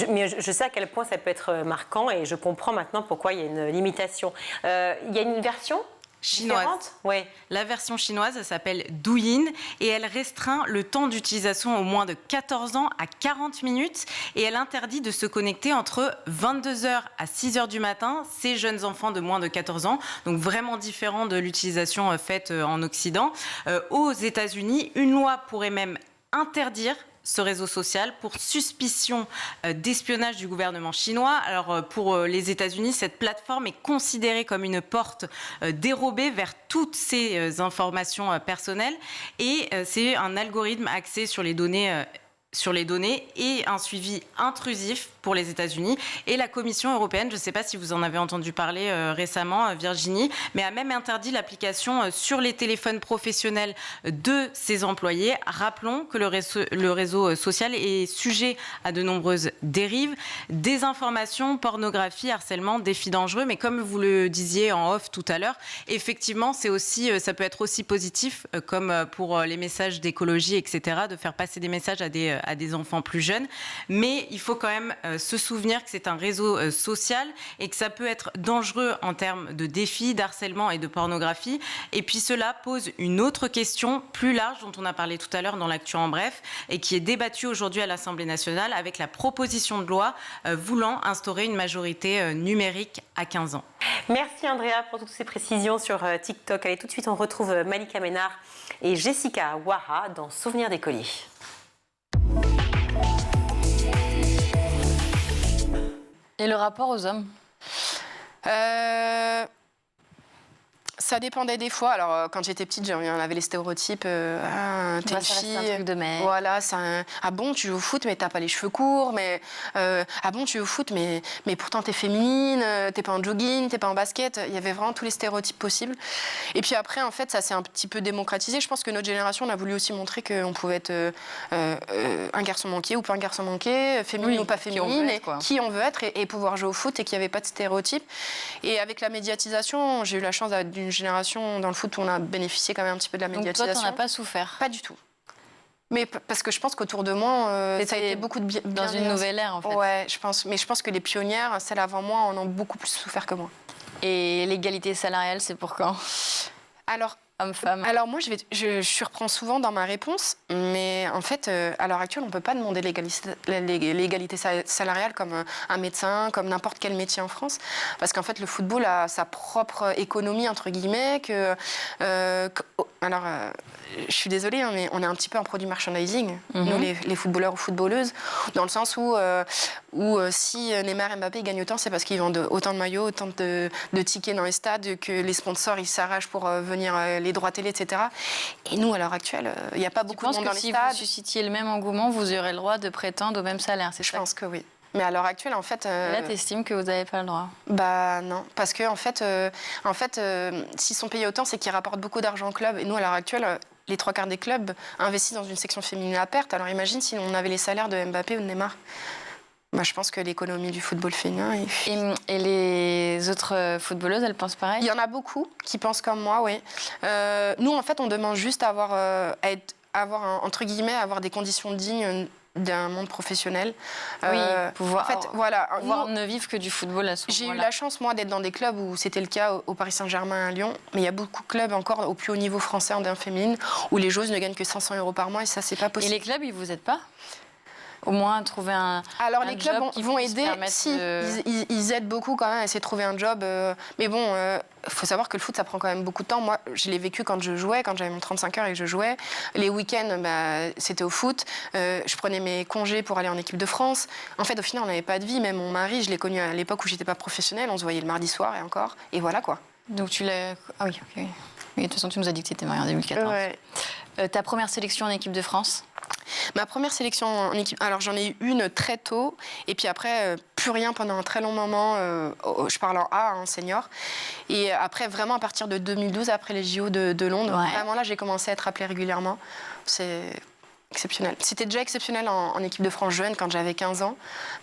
mais je sais à quel point ça peut être marquant et je comprends maintenant pourquoi il y a une limitation. Il y a une version chinoise. Oui. La version chinoise s'appelle Douyin et elle restreint le temps d'utilisation au moins de 14 ans à 40 minutes et elle interdit de se connecter entre 22h à 6h du matin, ces jeunes enfants de moins de 14 ans, donc vraiment différent de l'utilisation faite en Occident. Aux États-Unis, une loi pourrait même interdire ce réseau social pour suspicion d'espionnage du gouvernement chinois. Alors pour les États-Unis, cette plateforme est considérée comme une porte dérobée vers toutes ces informations personnelles et c'est un algorithme axé sur les données et un suivi intrusif pour les États-Unis. Et la Commission européenne, je ne sais pas si vous en avez entendu parler récemment, Virginie, mais a même interdit l'application sur les téléphones professionnels de ses employés. Rappelons que le réseau social est sujet à de nombreuses dérives, désinformation, pornographie, harcèlement, défis dangereux. Mais comme vous le disiez en off tout à l'heure, effectivement, ça peut être aussi positif, comme pour les messages d'écologie, etc., de faire passer des messages à des enfants plus jeunes. Mais il faut quand même se souvenir que c'est un réseau social et que ça peut être dangereux en termes de défis, d'harcèlement et de pornographie. Et puis cela pose une autre question plus large dont on a parlé tout à l'heure dans l'actu en bref et qui est débattue aujourd'hui à l'Assemblée nationale avec la proposition de loi voulant instaurer une majorité numérique à 15 ans. Merci Andrea pour toutes ces précisions sur TikTok. Allez, tout de suite on retrouve Malika Ménard et Jessica Ouaha dans Souvenirs d'écolier. Et le rapport aux hommes Ça dépendait des fois. Alors, quand j'étais petite, on avait les stéréotypes. T'es une fille. Un truc de mec. Voilà, ah bon, tu joues au foot, mais t'as pas les cheveux courts. Mais ah bon, tu joues au foot, mais pourtant t'es féminine. T'es pas en jogging, t'es pas en basket. Il y avait vraiment tous les stéréotypes possibles. Et puis après, en fait, ça s'est un petit peu démocratisé. Je pense que notre génération, on a voulu aussi montrer qu'on pouvait être un garçon manqué ou pas un garçon manqué, féminine ou pas féminine, qui on veut être et pouvoir jouer au foot et qu'il n'y avait pas de stéréotypes. Et avec la médiatisation, j'ai eu la chance d'une génération dans le foot où on a bénéficié quand même un petit peu de la médiatisation. Donc toi, t'en as pas souffert? Pas du tout. Mais parce que je pense qu'autour de moi, ça a été beaucoup de bien. Dans une nouvelle ère, en fait. Ouais, je pense. Mais je pense que les pionnières, celles avant moi, en ont beaucoup plus souffert que moi. Et l'égalité salariale, c'est pour quand? Alors, homme-femme. Alors moi, je surprends souvent dans ma réponse, mais en fait, à l'heure actuelle, on ne peut pas demander l'égalité salariale comme un médecin, comme n'importe quel métier en France, parce qu'en fait, le football a sa propre économie, entre guillemets, alors, je suis désolée, hein, mais on est un petit peu un produit merchandising, nous, les footballeurs ou footballeuses, dans le sens où si Neymar et Mbappé gagnent autant, c'est parce qu'ils vendent autant de maillots, autant de tickets dans les stades, que les sponsors, ils s'arrachent pour venir les droits télé, etc. Et nous, à l'heure actuelle, il n'y a pas beaucoup de monde dans les stades. Je pense que si vous suscitiez le même engouement, vous aurez le droit de prétendre au même salaire, c'est ça? Je pense que oui. Mais à l'heure actuelle, en fait... Là, tu estimes que vous n'avez pas le droit? Bah non, parce que en fait, s'ils sont payés autant, c'est qu'ils rapportent beaucoup d'argent au club. Et nous, à l'heure actuelle, les 3/4 des clubs investissent dans une section féminine à perte. Alors imagine si on avait les salaires de Mbappé ou de Neymar. Bah, je pense que l'économie du football féminin... Et les autres footballeuses, elles pensent pareil? Il y en a beaucoup qui pensent comme moi, oui. Nous, en fait, on demande juste à entre guillemets, avoir des conditions dignes d'un monde professionnel. Oui, pouvoir, en fait, voilà, ne vivre que du football à ce moment-là. J'ai eu la chance, moi, d'être dans des clubs où c'était le cas au Paris Saint-Germain, à Lyon, mais il y a beaucoup de clubs encore au plus haut niveau français en féminine où les joueuses ne gagnent que 500 € par mois et ça, c'est pas possible. Et les clubs, ils vous aident pas? au moins trouver un Alors un les clubs job qui vont puisse aider, permettre si, ils aident beaucoup quand même à essayer de trouver un job. Mais bon, il faut savoir que le foot, ça prend quand même beaucoup de temps. Moi, je l'ai vécu quand je jouais, quand j'avais mon 35 heures et que je jouais. Les week-ends, c'était au foot. Je prenais mes congés pour aller en équipe de France. En fait, au final, on n'avait pas de vie. Même mon mari, je l'ai connu à l'époque où j'étais pas professionnelle. On se voyait le mardi soir et encore. Et voilà quoi. Donc tu l'as... Ah oui, ok. Mais de toute façon, tu nous as dit que tu étais mariée en 2014. Ouais. Ta première sélection en équipe de France? Ma première sélection en équipe, alors j'en ai eu une très tôt, et puis après, plus rien pendant un très long moment. Je parle en A, en senior. Et après, vraiment à partir de 2012, après les JO de Londres, vraiment là, j'ai commencé à être appelée régulièrement. C'est exceptionnel. C'était déjà exceptionnel en équipe de France jeune quand j'avais 15 ans.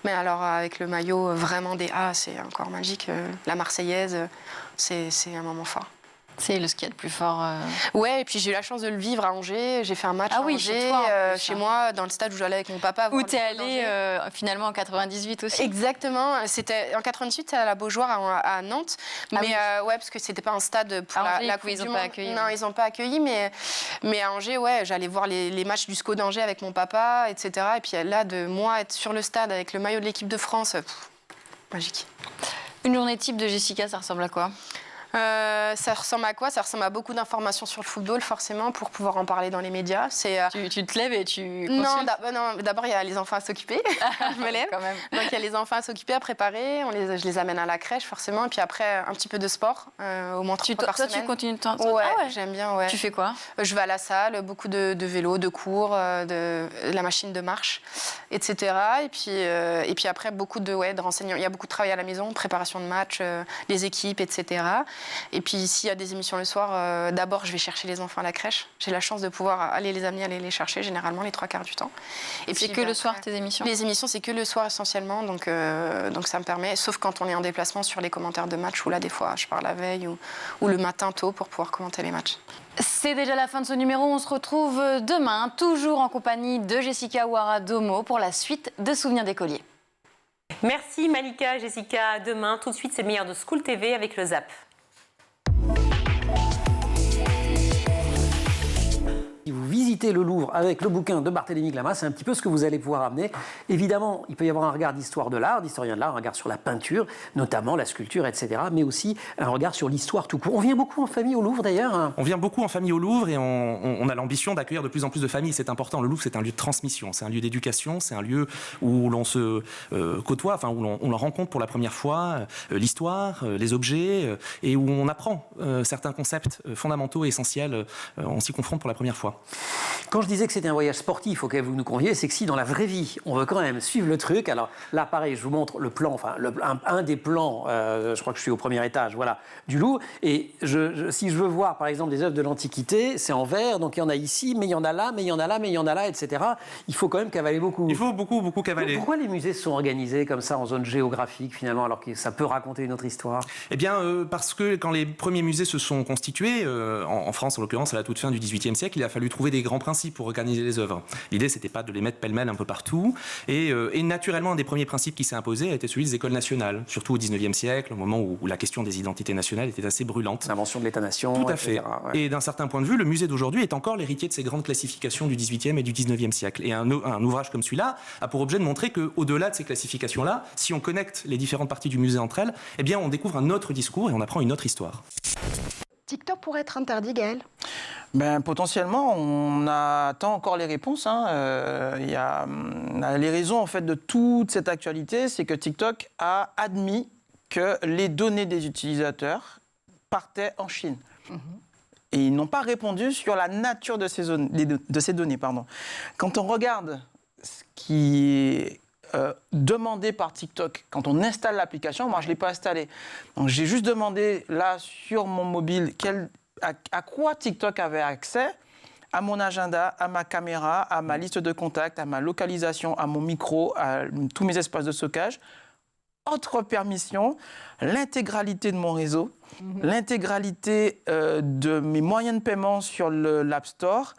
Mais alors, avec le maillot vraiment des A, c'est encore magique. La Marseillaise, c'est un moment fort. C'est le ski le plus fort. Ouais, et puis j'ai eu la chance de le vivre à Angers. J'ai fait un match à Angers, chez toi, chez moi, dans le stade où j'allais avec mon papa. Où t'es allée finalement en 98 aussi. Exactement. C'était en 98, c'était à la Beaujoire à Nantes. Mais ouais, parce que c'était pas un stade pour la Coupe du Monde. Non, ils n'ont pas accueilli. Mais à Angers, ouais, j'allais voir les matchs du SCO d'Angers avec mon papa, etc. Et puis là, de moi être sur le stade avec le maillot de l'équipe de France, magique. Une journée type de Jessica, ça ressemble à quoi? Ça ressemble à quoi? Ça ressemble à beaucoup d'informations sur le football, forcément, pour pouvoir en parler dans les médias. Tu te lèves et tu consultes? Non, d'abord, il y a les enfants à s'occuper. Je me lève. Quand même. Donc, il y a les enfants à s'occuper, à préparer. Je les amène à la crèche, forcément. Et puis après, un petit peu de sport, au moins 3 fois par semaine. Toi, tu continues de temps? Ouais, j'aime bien, ouais. Tu fais quoi? Je vais à la salle, beaucoup de vélo, de cours, de la machine de marche, etc. Et puis après, beaucoup de renseignements. Il y a beaucoup de travail à la maison, préparation de match, les équipes, etc. Et puis, s'il y a des émissions le soir, d'abord, je vais chercher les enfants à la crèche. J'ai la chance de pouvoir aller les amener, aller les chercher, généralement, les 3/4 du temps. Et c'est que le soir, tes émissions? Les émissions, c'est que le soir, essentiellement. Donc ça me permet, sauf quand on est en déplacement sur les commentaires de match, où là, des fois, je pars la veille ou le matin tôt pour pouvoir commenter les matchs. C'est déjà la fin de ce numéro. On se retrouve demain, toujours en compagnie de Jessica Ouara-Domo pour la suite de Souvenirs d'écoliers. Merci Malika, Jessica. À demain. Tout de suite, c'est le meilleur de School TV avec le ZAP. Si vous visitez le Louvre avec le bouquin de Barthélémy Glamas, c'est un petit peu ce que vous allez pouvoir amener. Évidemment, il peut y avoir un regard d'histoire de l'art, d'historien de l'art, un regard sur la peinture, notamment la sculpture, etc., mais aussi un regard sur l'histoire tout court. On vient beaucoup en famille au Louvre, d'ailleurs. On vient beaucoup en famille au Louvre et on a l'ambition d'accueillir de plus en plus de familles. C'est important. Le Louvre, c'est un lieu de transmission, c'est un lieu d'éducation, c'est un lieu où l'on se côtoie, enfin, où on rencontre pour la première fois l'histoire, les objets, et où on apprend certains concepts fondamentaux et essentiels. On s'y confronte pour la première fois. Quand je disais que c'était un voyage sportif auquel vous nous conviez, c'est que si dans la vraie vie, on veut quand même suivre le truc, alors là, pareil, je vous montre le plan, enfin, un des plans, je crois que je suis au premier étage, voilà, du Louvre, et si je veux voir, par exemple, des œuvres de l'Antiquité, c'est en verre, donc il y en a ici, mais il y en a là, mais il y en a là, mais il y en a là, etc. Il faut quand même cavaler beaucoup. Il faut beaucoup cavaler. Pourquoi les musées se sont organisés comme ça, en zone géographique, finalement, alors que ça peut raconter une autre histoire? Eh bien, parce que quand les premiers musées se sont constitués, en France, en l'occurrence, à la toute fin du XVIIIe siècle, il a fallu trouver des grands principes pour organiser les œuvres. L'idée, c'était pas de les mettre pêle-mêle un peu partout. Et naturellement, un des premiers principes qui s'est imposé a été celui des écoles nationales, surtout au XIXe siècle, au moment où la question des identités nationales était assez brûlante. L'invention de l'État-nation. Tout à fait. Ouais. Et d'un certain point de vue, le musée d'aujourd'hui est encore l'héritier de ces grandes classifications du XVIIIe et du XIXe siècle. Et un ouvrage comme celui-là a pour objet de montrer qu'au-delà de ces classifications-là, si on connecte les différentes parties du musée entre elles, eh bien, on découvre un autre discours et on apprend une autre histoire. TikTok pourrait être interdit, Gaël? Potentiellement, on attend encore les réponses. Les raisons en fait, de toute cette actualité, c'est que TikTok a admis que les données des utilisateurs partaient en Chine. Et ils n'ont pas répondu sur la nature de ces données. Quand on regarde ce qui est demandé par TikTok, quand on installe l'application, moi je ne l'ai pas installée. Donc j'ai juste demandé là sur mon mobile à quoi TikTok avait accès, à mon agenda, à ma caméra, à ma liste de contacts, à ma localisation, à mon micro, à tous mes espaces de stockage. Autre permission, l'intégralité de mon réseau. l'intégralité de mes moyens de paiement sur l'App Store.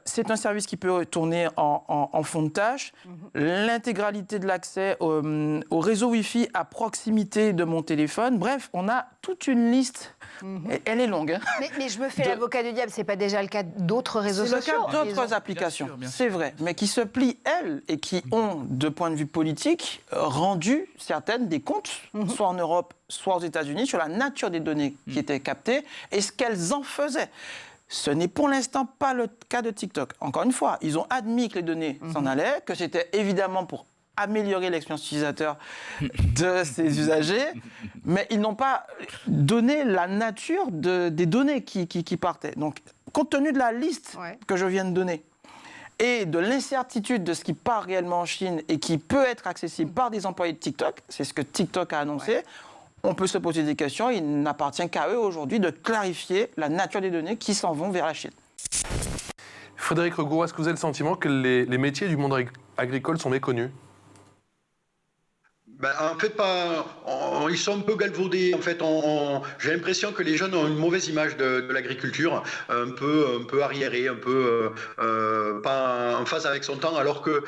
C'est un service qui peut tourner en fond de tâche. L'intégralité de l'accès au réseau Wi-Fi à proximité de mon téléphone. Bref, on a toute une liste. Elle est longue. Hein. Mais je me fais l'avocat du diable, c'est pas déjà le cas d'autres réseaux sociaux? C'est le cas d'autres applications, c'est vrai, mais qui se plient, elles, et qui ont, de point de vue politique, rendu certaines des comptes, soit en Europe, soit aux États-Unis, sur la nature des données qui étaient captées et ce qu'elles en faisaient. Ce n'est pour l'instant pas le cas de TikTok. Encore une fois, ils ont admis que les données s'en allaient, que c'était évidemment pour améliorer l'expérience utilisateur de ces usagers, mais ils n'ont pas donné la nature des données qui partaient. Donc, compte tenu de la liste que je viens de donner et de l'incertitude de ce qui part réellement en Chine et qui peut être accessible par des employés de TikTok, c'est ce que TikTok a annoncé, on peut se poser des questions. Il n'appartient qu'à eux aujourd'hui de clarifier la nature des données qui s'en vont vers la Chine. Frédéric Regourou, est-ce que vous avez le sentiment que les métiers du monde agricole sont méconnus ? En fait, ils sont un peu galvaudés. En fait, j'ai l'impression que les jeunes ont une mauvaise image de l'agriculture, un peu arriérée, un peu pas en phase avec son temps. Alors que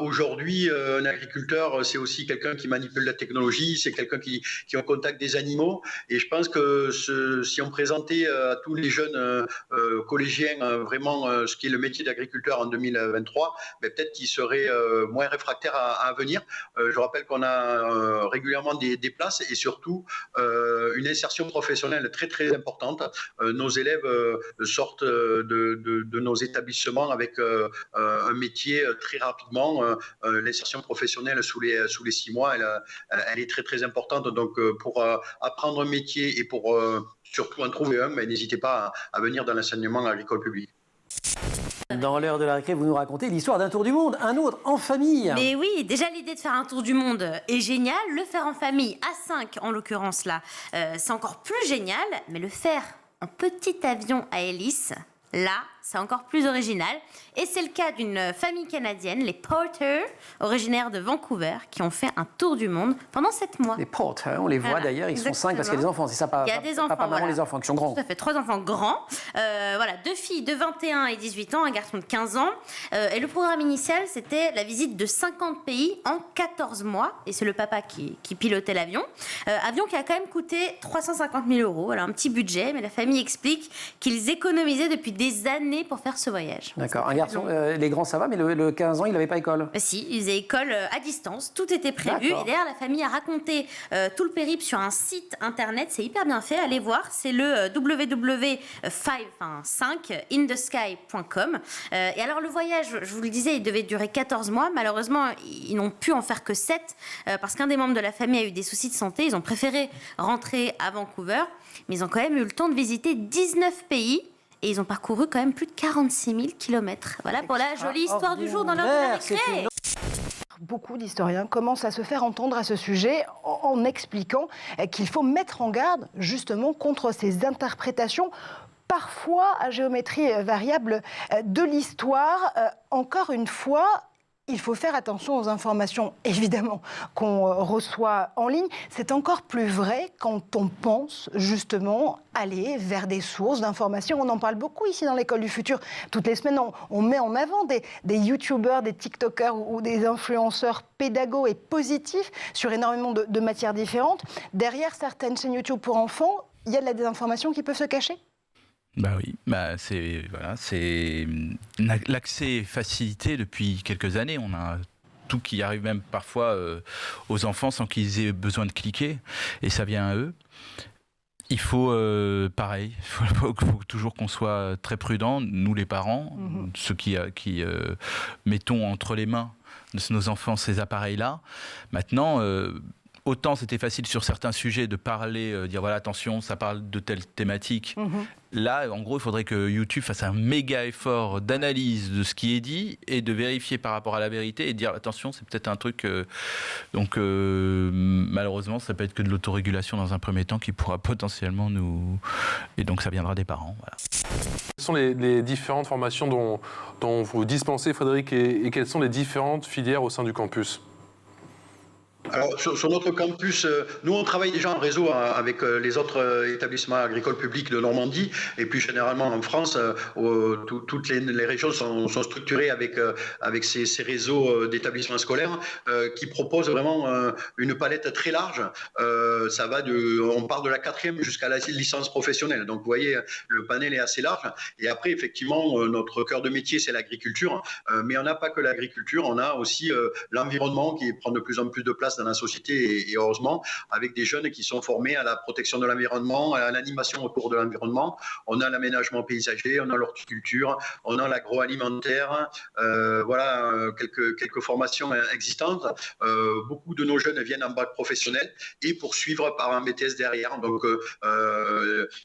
aujourd'hui, un agriculteur, c'est aussi quelqu'un qui manipule la technologie, c'est quelqu'un qui est en contact des animaux. Et je pense que si on présentait à tous les jeunes collégiens vraiment ce qu'est le métier d'agriculteur en 2023, peut-être qu'ils seraient moins réfractaires à venir. Je rappelle qu'on a régulièrement des places et surtout une insertion professionnelle très très importante. Nos élèves sortent de nos établissements avec un métier très rapidement. L'insertion professionnelle sous les 6 mois, elle est très très importante. Donc pour apprendre un métier et pour surtout en trouver un, n'hésitez pas à venir dans l'enseignement agricole public. Dans l'heure de la récré, vous nous racontez l'histoire d'un tour du monde, un autre en famille. Mais oui, déjà l'idée de faire un tour du monde est géniale. Le faire en famille, à 5 en l'occurrence là, c'est encore plus génial. Mais le faire en petit avion à hélice, là, c'est encore plus original. Et c'est le cas d'une famille canadienne, les Porter, originaires de Vancouver, qui ont fait un tour du monde pendant 7 mois. Les Porter, on les voit d'ailleurs, ils sont 5 parce qu'il y a des enfants, c'est ça, pas, il y a des enfants, maman, les enfants qui sont grands. Tout à fait, 3 enfants grands. 2 filles de 21 et 18 ans, un garçon de 15 ans. Et le programme initial, c'était la visite de 50 pays en 14 mois. Et c'est le papa qui pilotait l'avion. Avion qui a quand même coûté 350 000 €. Alors un petit budget, mais la famille explique qu'ils économisaient depuis des années pour faire ce voyage. D'accord, un garçon, les grands ça va, mais le 15 ans, il n'avait pas école. Si, il faisait école à distance, tout était prévu. D'accord. Et d'ailleurs, la famille a raconté tout le périple sur un site internet, c'est hyper bien fait, allez voir, c'est le www.5indesky.com. Et alors le voyage, je vous le disais, il devait durer 14 mois, malheureusement, ils n'ont pu en faire que 7, parce qu'un des membres de la famille a eu des soucis de santé, ils ont préféré rentrer à Vancouver, mais ils ont quand même eu le temps de visiter 19 pays. Et ils ont parcouru quand même plus de 46 000 kilomètres. Voilà pour la jolie histoire du jour dans l'heure de la récré. Beaucoup d'historiens commencent à se faire entendre à ce sujet en expliquant qu'il faut mettre en garde justement contre ces interprétations parfois à géométrie variable de l'histoire. Encore une fois, il faut faire attention aux informations, évidemment, qu'on reçoit en ligne. C'est encore plus vrai quand on pense, justement, aller vers des sources d'informations. On en parle beaucoup ici dans l'École du Futur. Toutes les semaines, on met en avant des YouTubeurs, des TikTokers ou des influenceurs pédagogues et positifs sur énormément de matières différentes. Derrière certaines chaînes YouTube pour enfants, il y a de la désinformation qui peut se cacher ? Bah oui, c'est l'accès est facilité depuis quelques années. On a tout qui arrive même parfois aux enfants sans qu'ils aient besoin de cliquer, et ça vient à eux. Il faut, pareil, il faut toujours qu'on soit très prudents, nous les parents, ceux qui mettons entre les mains de nos enfants ces appareils-là. Maintenant, autant c'était facile sur certains sujets de parler, dire voilà, attention, ça parle de telle thématique. Là, en gros, il faudrait que YouTube fasse un méga effort d'analyse de ce qui est dit et de vérifier par rapport à la vérité et de dire attention, c'est peut-être un truc. Donc, malheureusement, ça peut être que de l'autorégulation dans un premier temps qui pourra potentiellement nous. Et donc, ça viendra des parents. Voilà. Quelles sont les différentes formations dont vous dispensez, Frédéric, et quelles sont les différentes filières au sein du campus ? Alors, sur notre campus, nous, on travaille déjà en réseau avec les autres établissements agricoles publics de Normandie. Et puis, généralement, en France, toutes les régions sont structurées avec ces réseaux d'établissements scolaires qui proposent vraiment une palette très large. Ça va on part de la 4e jusqu'à la licence professionnelle. Donc, vous voyez, le panel est assez large. Et après, effectivement, notre cœur de métier, c'est l'agriculture. Mais on n'a pas que l'agriculture, on a aussi l'environnement qui prend de plus en plus de place dans la société et heureusement, avec des jeunes qui sont formés à la protection de l'environnement, à l'animation autour de l'environnement. On a l'aménagement paysager, on a l'horticulture, on a l'agroalimentaire, voilà, quelques formations existantes. Beaucoup de nos jeunes viennent en bac professionnel et poursuivre par un BTS derrière. Donc,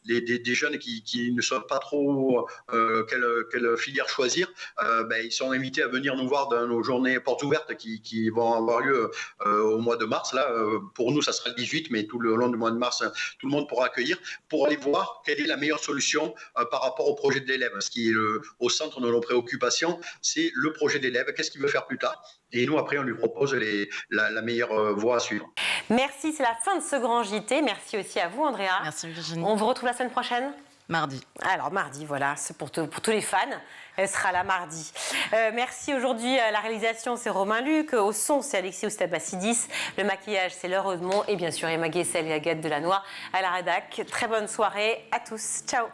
des jeunes qui ne savent pas trop quelle filière choisir, ils sont invités à venir nous voir dans nos journées portes ouvertes qui vont avoir lieu au mois de mars. Là, pour nous, ça sera le 18, mais tout le long du mois de mars, tout le monde pourra accueillir pour aller voir quelle est la meilleure solution par rapport au projet de l'élève. Ce qui est au centre de nos préoccupations, c'est le projet de l'élève. Qu'est-ce qu'il veut faire plus tard? Et nous, après, on lui propose la meilleure voie à suivre. Merci, c'est la fin de ce grand JT. Merci aussi à vous, Andrea. Merci, Virginie. On vous retrouve la semaine prochaine? Mardi. Alors, mardi, voilà, c'est pour tous les fans. Elle sera là mardi. Merci aujourd'hui à la réalisation, c'est Romain Luc. Au son, c'est Alexis Oustabassidis. Le maquillage, c'est Laure Audemont. Et bien sûr, Emma Guessel et Agathe Delannoy à la rédac. Très bonne soirée à tous. Ciao.